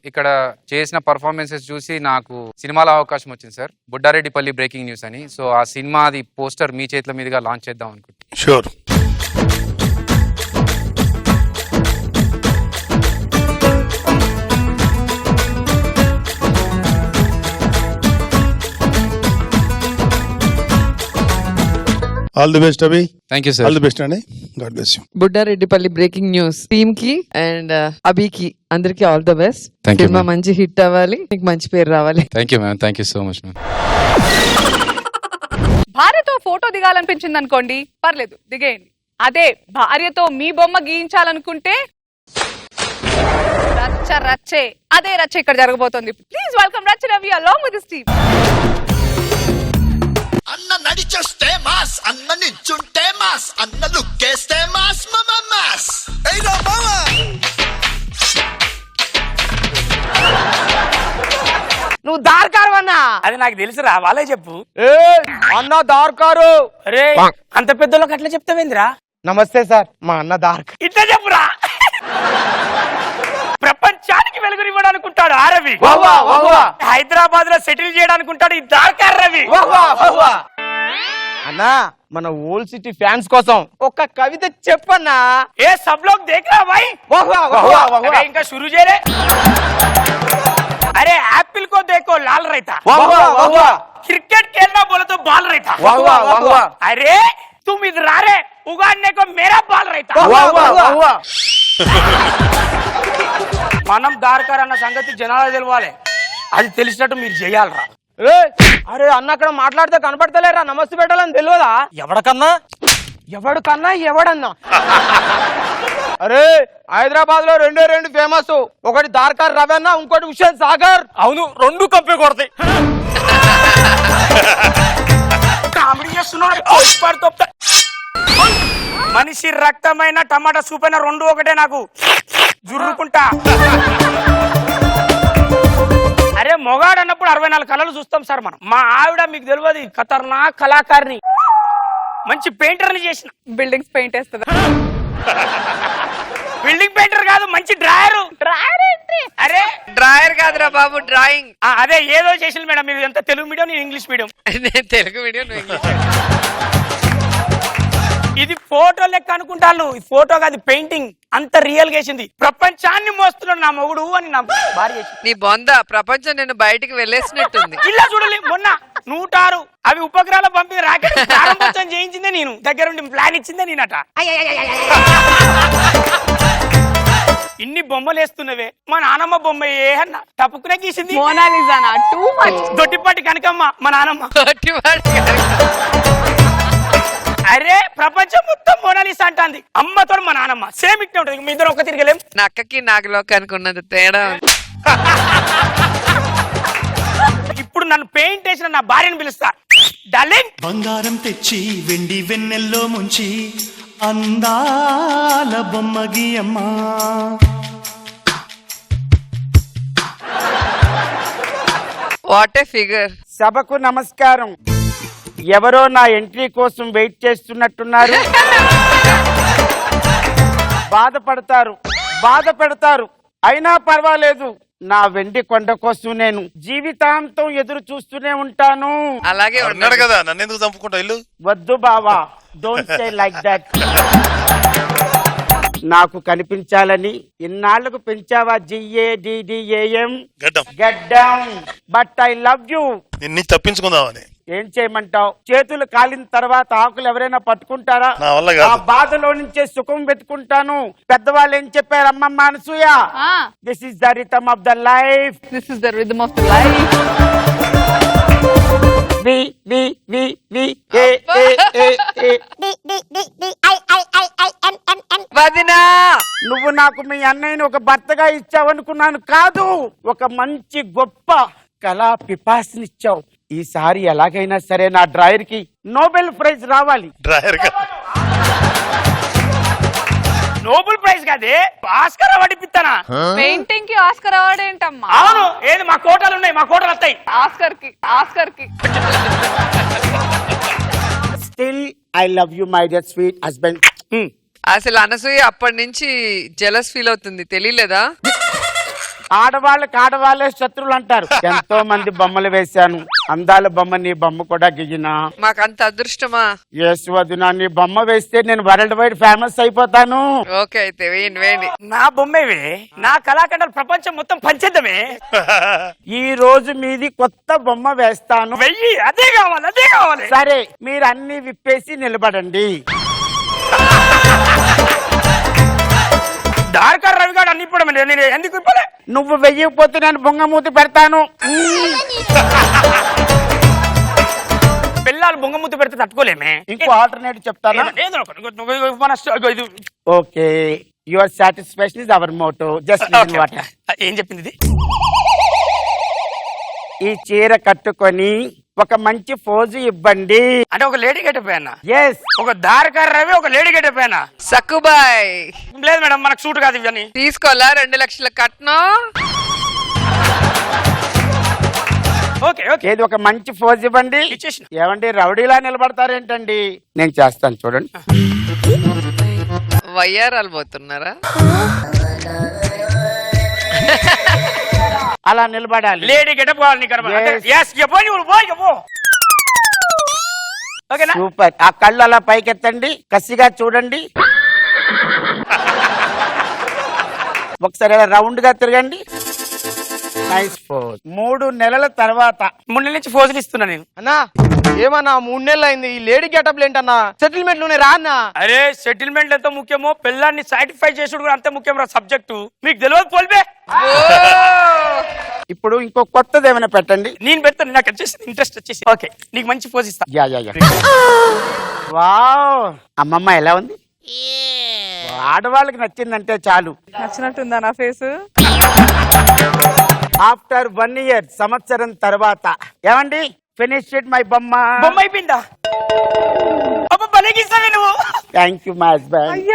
ఇక్కడ చేసిన పర్ఫార్మెన్సెస్ చూసి నాకు సినిమాలో అవకాశం వచ్చింది సార్, బుడ్డారెడ్డిపల్లి బ్రేకింగ్ న్యూస్ అని. సో ఆ సినిమాది పోస్టర్ మీ చేతుల మీదుగా లాంచ్ చేద్దాం అనుకుంటున్నాను. Sure. All the best Abhi. Thank you sir. All the best అండి. God bless you. Buddareddypalli breaking news team కి అండ్ అభికి అందరికి ఆల్ ద బెస్ట్. సినిమా మంచి హిట్ అవ్వాలి, మీకు మంచి పేరు రావాలి. Thank you ma'am, thank you so much ma'am. భార్యతో ఫోటో దిగాలనిపించింది అనుకోండి, పర్లేదు దిగేయండి. అదే భార్యతో మీ బొమ్మ గీయించాలనుకుంటే రచ్చే. అదే రచ్చ ఇక్కడ జరగబోతోంది. ప్లీజ్ వెల్కమ్ రచ్చ Ravi along with his team. అన్న నడిచొస్తే మాస్ అన్న నించుంటే మాస్ అన్న లుక్కేస్తే మాస్ మాస్ నువ్వు దార్కారు అన్నా అది నాకు తెలుసురా వాళ్ళే చెప్పు అన్న దార్కారు అరే అంత పెద్దోళ్ళకి అట్లా చెప్తావేంద్రా నమస్తే సార్ మా అన్న దార్క ఇట్లా చెప్పురా ప్రపంచానికి వెలుగునివ్వడానుకుంటాడు ఆ రవి హైదరాబాద్ లో సెటిల్ చేయడానుకుంటాడు ఈ దార్కార్ రవి అన్నా మన ఓల్డ్ సిటీ ఫ్యాన్స్ కోసం ఒక కవిత చెప్పన్నా ఏ సబ్ లోగ్ దేఖ్ రా భాయ్ అరే ఇంకా शुरू చేయలే अरे एप्पल को देखो लाल रहता क्रिकेट खेलना बोले तो बॉल रहता अरे तुम इधर आ रहे उगाड़ने को मेरा बॉल रहता మనం దార్కార్ అన్న సంగతి జనాలకు తెలవాలి అది తెలిసినట్టు మీరు చేయాలరా అరే అన్న అక్కడ మాట్లాడితే కనపడతలేరా నమస్తే పెట్టాలని తెలియదా ఎవడికన్నా ఎవడన్నా అరే హైదరాబాద్ లో రెండు ఫేమస్ ఒకటి దార్కార్ రవి అన్న ఇంకోటి హుస్సేన్ సాగర్ అవును రెండు కంపే కొడతాయి కామెడీ చేస్తున్నాడు మనిషి రక్తమైన టమాటా సూప్ అయినా రెండు ఒకటే నాకు జుర్రుకుంటా అరే మొగాడు అన్నప్పుడు 64 కళలు చూస్తాం సార్ మనం మా ఆవిడ మీకు తెలియదు ఖతర్నాక్ కళాకారిని మంచి పెయింటర్ని చేసిన బిల్డింగ్స్ పెయింట్ వేస్తుందా బిల్డింగ్ పెయింటర్ కాదు మంచి డ్రాయర్ అరే డ్రాయర్ కాదురా బాబు డ్రాయింగ్ అదే ఏదో చేసింది మేడం మీరు ఎంత తెలుగు మీడియం నేను ఇంగ్లీష్ మీడియం నేను తెలుగు మీడియం నువ్వు ఇంగ్లీష్ ఇది ఫోటో లెక్క అనుకుంటాను ఈ ఫోటో కాదు పెయింటింగ్ అంత రియల్ గా వేసింది ప్రపంచాన్ని మోస్తున్నాడు నా మొగుడు అని నా భార్య నీ బొంద ప్రపంచం నేను బయటికి వెళ్ళేసినట్టుంది ఇలా చూడలే మొన్న 106 అవి ఉపగ్రహాలు పంపి రాకెట్ ప్రారంభోత్సవం చేయించిందే నేను దగ్గరుండి ప్లాన్ ఇచ్చిందే నేనట ఇన్ని బొమ్మలు వేస్తున్నవే మా నానమ్మ బొమ్మ ఏ అన్న తప్పుకునే గీసింది మోనాలిజానా టూ మచ్ దొడ్డిపాటి కనకమ్మ మా నానమ్మ అరే ప్రపంచం మొత్తం మోనాలిసా అంటుంది అమ్మతో మా నానమ్మ సేమ్ ఇట్లా ఉంటుంది మీ ఇద్దరు ఒక్క తిరగలేం నక్కకి నాగలోకానికి ఉన్నది తేడా ఇప్పుడు నన్ను పెయింట్ వేసిన నా భార్యను పిలుస్తా డార్లింగ్ బంగారం తెచ్చి వెండి వెన్నెల్లో ముంచి అందాల బొమ్మ గీయమ్మా వాట్ ఏ ఫిగర్ సభకు నమస్కారం ఎవరో నా ఎంట్రీ కోసం వెయిట్ చేస్తున్నట్టున్నారు బాధ పెడతారు అయినా పర్వాలేదు నా వెండి కొండ కోసం నేను జీవితాంతం ఎదురు చూస్తూనే ఉంటాను అలాగే ఉన్నాడు కదా నన్ను ఎందుకు చంపుకుంటా ఇల్లు వద్దు బావా డోంట్ సే లైక్ దట్ నాకు కనిపించాలని ఇన్నాళ్లకు పెంచావా GADDAM గడ్డం బట్ ఐ లవ్ యూ నిన్ను తప్పించుకుందామని ఏం చేయమంటావు చేతులు కాలిన తర్వాత ఆకులు ఎవరైనా పట్టుకుంటారా నా వల్ల కాదు. ఆ బాధలో నుంచే సుఖం వెతుకుంటాను పెద్దవాళ్ళు ఏం చెప్పారు అమ్మమ్మ Anasuya this is the rhythm of the life this is the rhythm of the life వదినా నువ్వు నాకు మీ అన్నయ్యని ఒక భర్తగా ఇచ్చావనుకున్నాను కాదు ఒక మంచి గొప్ప కళా పిపాసినిచ్చావు ఈసారి ఎలాగైనా సరే నా డ్రాయర్ కి నోబెల్ ప్రైజ్ రావాలి డ్రాయర్ నోబెల్ ప్రైజ్ కాదే ఆస్కార్ అవార్డు ఇప్పిస్తానా పెయింటింగ్ కి ఆస్కర్ అవార్డు ఏంటమ్మా అవును ఏది మా కోటలు ఉన్నాయి మా కోటలు వస్తాయి ఆస్కర్ కి still I love you my dear sweet husband అసలు అనసూయ అప్పటి నుంచి జెలస్ ఫీల్ అవుతుంది తెలియలేదా ఆడవాళ్ళే శత్రువులు అంటారు ఎంతో మంది బొమ్మలు వేశాను అందాల బొమ్మ నీ బొమ్మ కూడా గిగినా మాకంత అదృష్టమా వదినా నీ బొమ్మ వేస్తే నేను వరల్డ్ వైడ్ ఫేమస్ అయిపోతాను ఓకే అయితే వేయండి నా బొమ్మవే నా కళాఖండాలు ప్రపంచం మొత్తం పంచేద్దామే ఈ రోజు మీది కొత్త బొమ్మ వేస్తాను వెయ్యి అదే కావాలి సరే మీరు అన్ని విప్పేసి నిలబడండి దార్కార్ రవి గారు అన్ని ఇప్పడమే నేను ఎందుకు ఇప్పలే నువ్వు వెయ్యకపోతే నేను బొంగమూతి పెడతాను పిల్లలు బొంగమూతి పెడితే తట్టుకోలేమే ఇంకో ఆల్టర్నేటివ్ చెప్తాను okay your satisfaction is our motto just ఏం చెప్పింది ఈ చీర కట్టుకొని ఒక మంచి ఫోజు ఇవ్వండి. అంటే ఒక లేడీ గెటప్ అన్న, ఎస్, ఒక దారికార రవి ఒక లేడీ గెటప్ అన్న. సక్కుబాయ్ లేదు మేడం, మనకు సూట్ కాదు ఇవన్నీ. తీసుకోవాలా 2 లక్షల కట్నం? ఓకే ఓకే, ఏది ఒక మంచి ఫోజు ఇవ్వండి. ఇచ్చేసిన. ఏమండి రౌడీలా నిలబడతారేంటండి? నేను చేస్తాను చూడండి. వయ్యారాలు పోతున్నారా? అలా నిలబడాలి. లేడీ గెటప్ కావాలి నీకు అన్నమాట. Yes, చెప్పు నువ్వు పో, చెప్పు. ఓకేనా? సూపర్. ఆ కళ్ళు అలా పైకెత్తండి, కసిగా చూడండి. ఒకసారి అలా రౌండ్ గా తిరగండి. Nice pose. 3 నెలల తర్వాత 3 నెలల నుంచి ఫోజులు ఇస్తున్నా నేను. అన్నా ఏమన్నా 3 నెలలు అయింది, ఈ లేడీ గెటప్లు ఏంటన్నా? సెటిల్మెంట్ లోనే రా అన్నా. అరే సెటిల్మెంట్ ఎంత ముఖ్యమో పిల్లాన్ని సాటిస్ఫై చేసుడు కూడా అంతే ముఖ్యం రా సబ్జెక్టు. మీకు తెలియదు పోల్పే. ఇప్పుడు ఇంకో కొత్తది ఏమైనా పెట్టండి. నేను పెడతాను, నాకు వచ్చేసి ఇంట్రెస్ట్ వచ్చేసి. ఓకే, నీకు మంచి పోజ్ ఇస్తా. Yeah yeah yeah. వావ్, అమ్మమ్మ ఎలా ఉంది? ఆడవాళ్ళకి నచ్చిందంటే చాలు. నచ్చినట్టుందా నా ఫేస్? ఆఫ్టర్ 1 ఇయర్, సంవత్సరం తర్వాత ఏమండి ఫినిష్ ఇట్ మై బొమ్మ. బొమ్మ అయిపోయిందా? నువ్వు. Thank you my husband.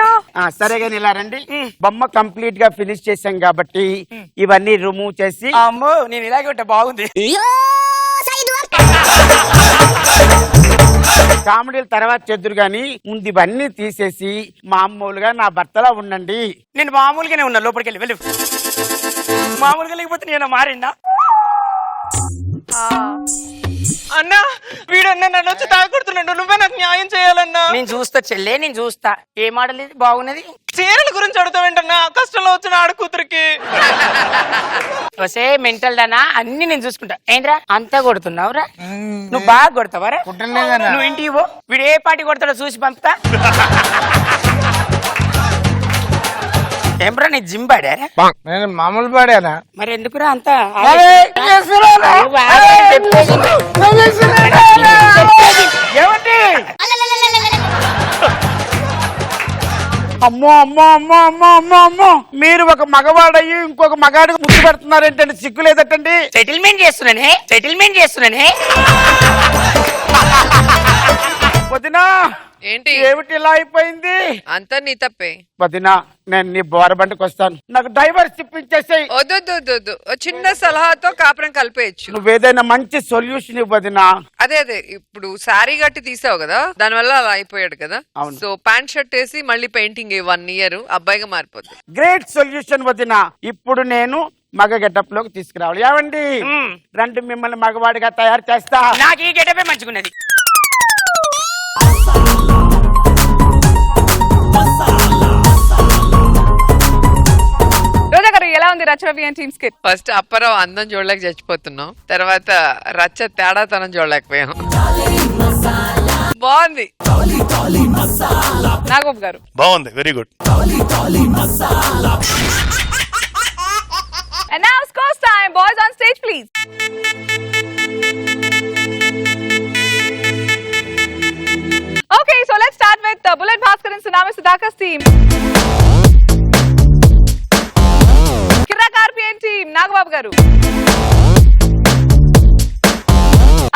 సరే కానీ ఇలా రండి. బొమ్మ కంప్లీట్ గా ఫినిష్ చేసాం కాబట్టి ఇవన్నీ రిమూవ్ చేసి. అమ్మో నేను ఇలాగే ఉంటా, బాగుంది. కామెడీల తర్వాత చెద్దురు గాని ముందు ఇవన్నీ తీసేసి మామూలుగా నా భర్తలా ఉండండి. నేను మామూలుగానే ఉన్నా, లోపలికి వెళ్ళి వెళ్ళి. మామూలుగా లేకపోతే నేను మారిందా? అన్నా వీడన్నా నన్ను వచ్చి తాగొడుతున్నాడు, నువ్వే నాకు న్యాయం చేయాలన్నా. నేను చూస్తా చెల్లే, నేను చూస్తా. ఏ మోడల్ ఇది బాగున్నది? చీరల గురించి అడుగుతావేంటన్నా, కష్టంలో వచ్చిన ఆడ కూతురికి. వసే మెంటల్ దానా, అన్ని నేను చూసుకుంటా. ఏంద్రా అంతా కొడుతున్నావురా? నువ్వు బాగా కొడతావరా? నువ్వు ఇంటికి పో, వీడు ఏ పార్టీ కొడతాడో చూసి పంపుతా. ఏమ్రా నీ జిమ్ పాడా? నేను మామూలు పాడానా? మరి ఎందుకురా అంతా? ఏమండి? అమ్మో అమ్మో అమ్మో అమ్మో అమ్మో అమ్మో, మీరు ఒక మగవాడయ్యి ఇంకొక మగాడికి ముద్దు పెడుతున్నారేంటండి? సిగ్గు లేదటండి. సెటిల్మెంట్ చేస్తున్నానే. వదినా ఏంటి ఏమిటి ఇలా అయిపోయింది? అంతా నీ తప్పే. వదినా నేను నీ బోరబండికి వస్తాను, నాకు డైవర్స్ ఇప్పించేసేయ్. వద్దు చిన్న సలహాతో కాపురం కలిపేయచ్చు. నువ్వేదైనా మంచి సొల్యూషన్ ఇవ్వదినా. అదే ఇప్పుడు శారీ కట్టి తీసావు కదా, దాని వల్ల అలా అయిపోయాడు కదా. సో ప్యాంట్ షర్ట్ వేసి మళ్ళీ పెయింటింగ్ 1 ఇయర్ అబ్బాయిగా మారిపోతుంది. గ్రేట్ సొల్యూషన్ వదినా. ఇప్పుడు నేను మగ గెటప్ లోకి తీసుకురావాలి. ఏమండి రండి, మిమ్మల్ని మగవాడిగా తయారు చేస్తా. నాకు ఈ గెటపే మంచిగున్నది. రోజా గారు ఎలా ఉంది రచరవి and team skit? First Appa Rao అందం చూడలేక చచ్చిపోతున్నాం, తర్వాత రచ్చ తేడాతనం చూడలేకపోయాం. బాగుంది. నాగబాబు గారు బాగుంది, very good. And now scores time. Boys on stage, please. Okay, so let's start with Bullet Bhaskar and Tsunami Sudhakar's team. Kirak RPN team, Nagbabu garu.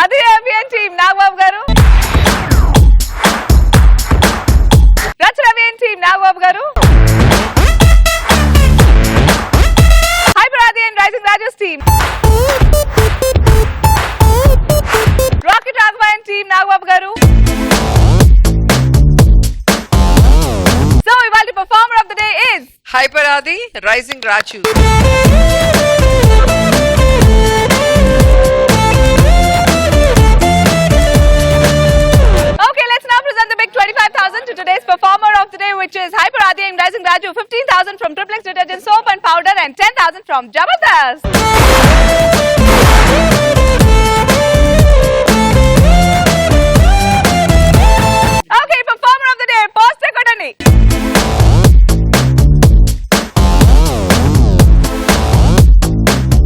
Adi RPN team, Nagbabu garu. Rach RPN team, Nagbabu garu. Hyper Adi and Rising Raja's team. Rocket Raghavan and team, Nagbabu garu. So, ivalti performer of the day is Hyper Adi, Rising Raju. Okay, let's now present the big 25,000 to today's performer of the day, which is Hyper Adi and Rising Raju. 15,000 from Triplex Detergent Soap and Powder and 10,000 from Jabardast.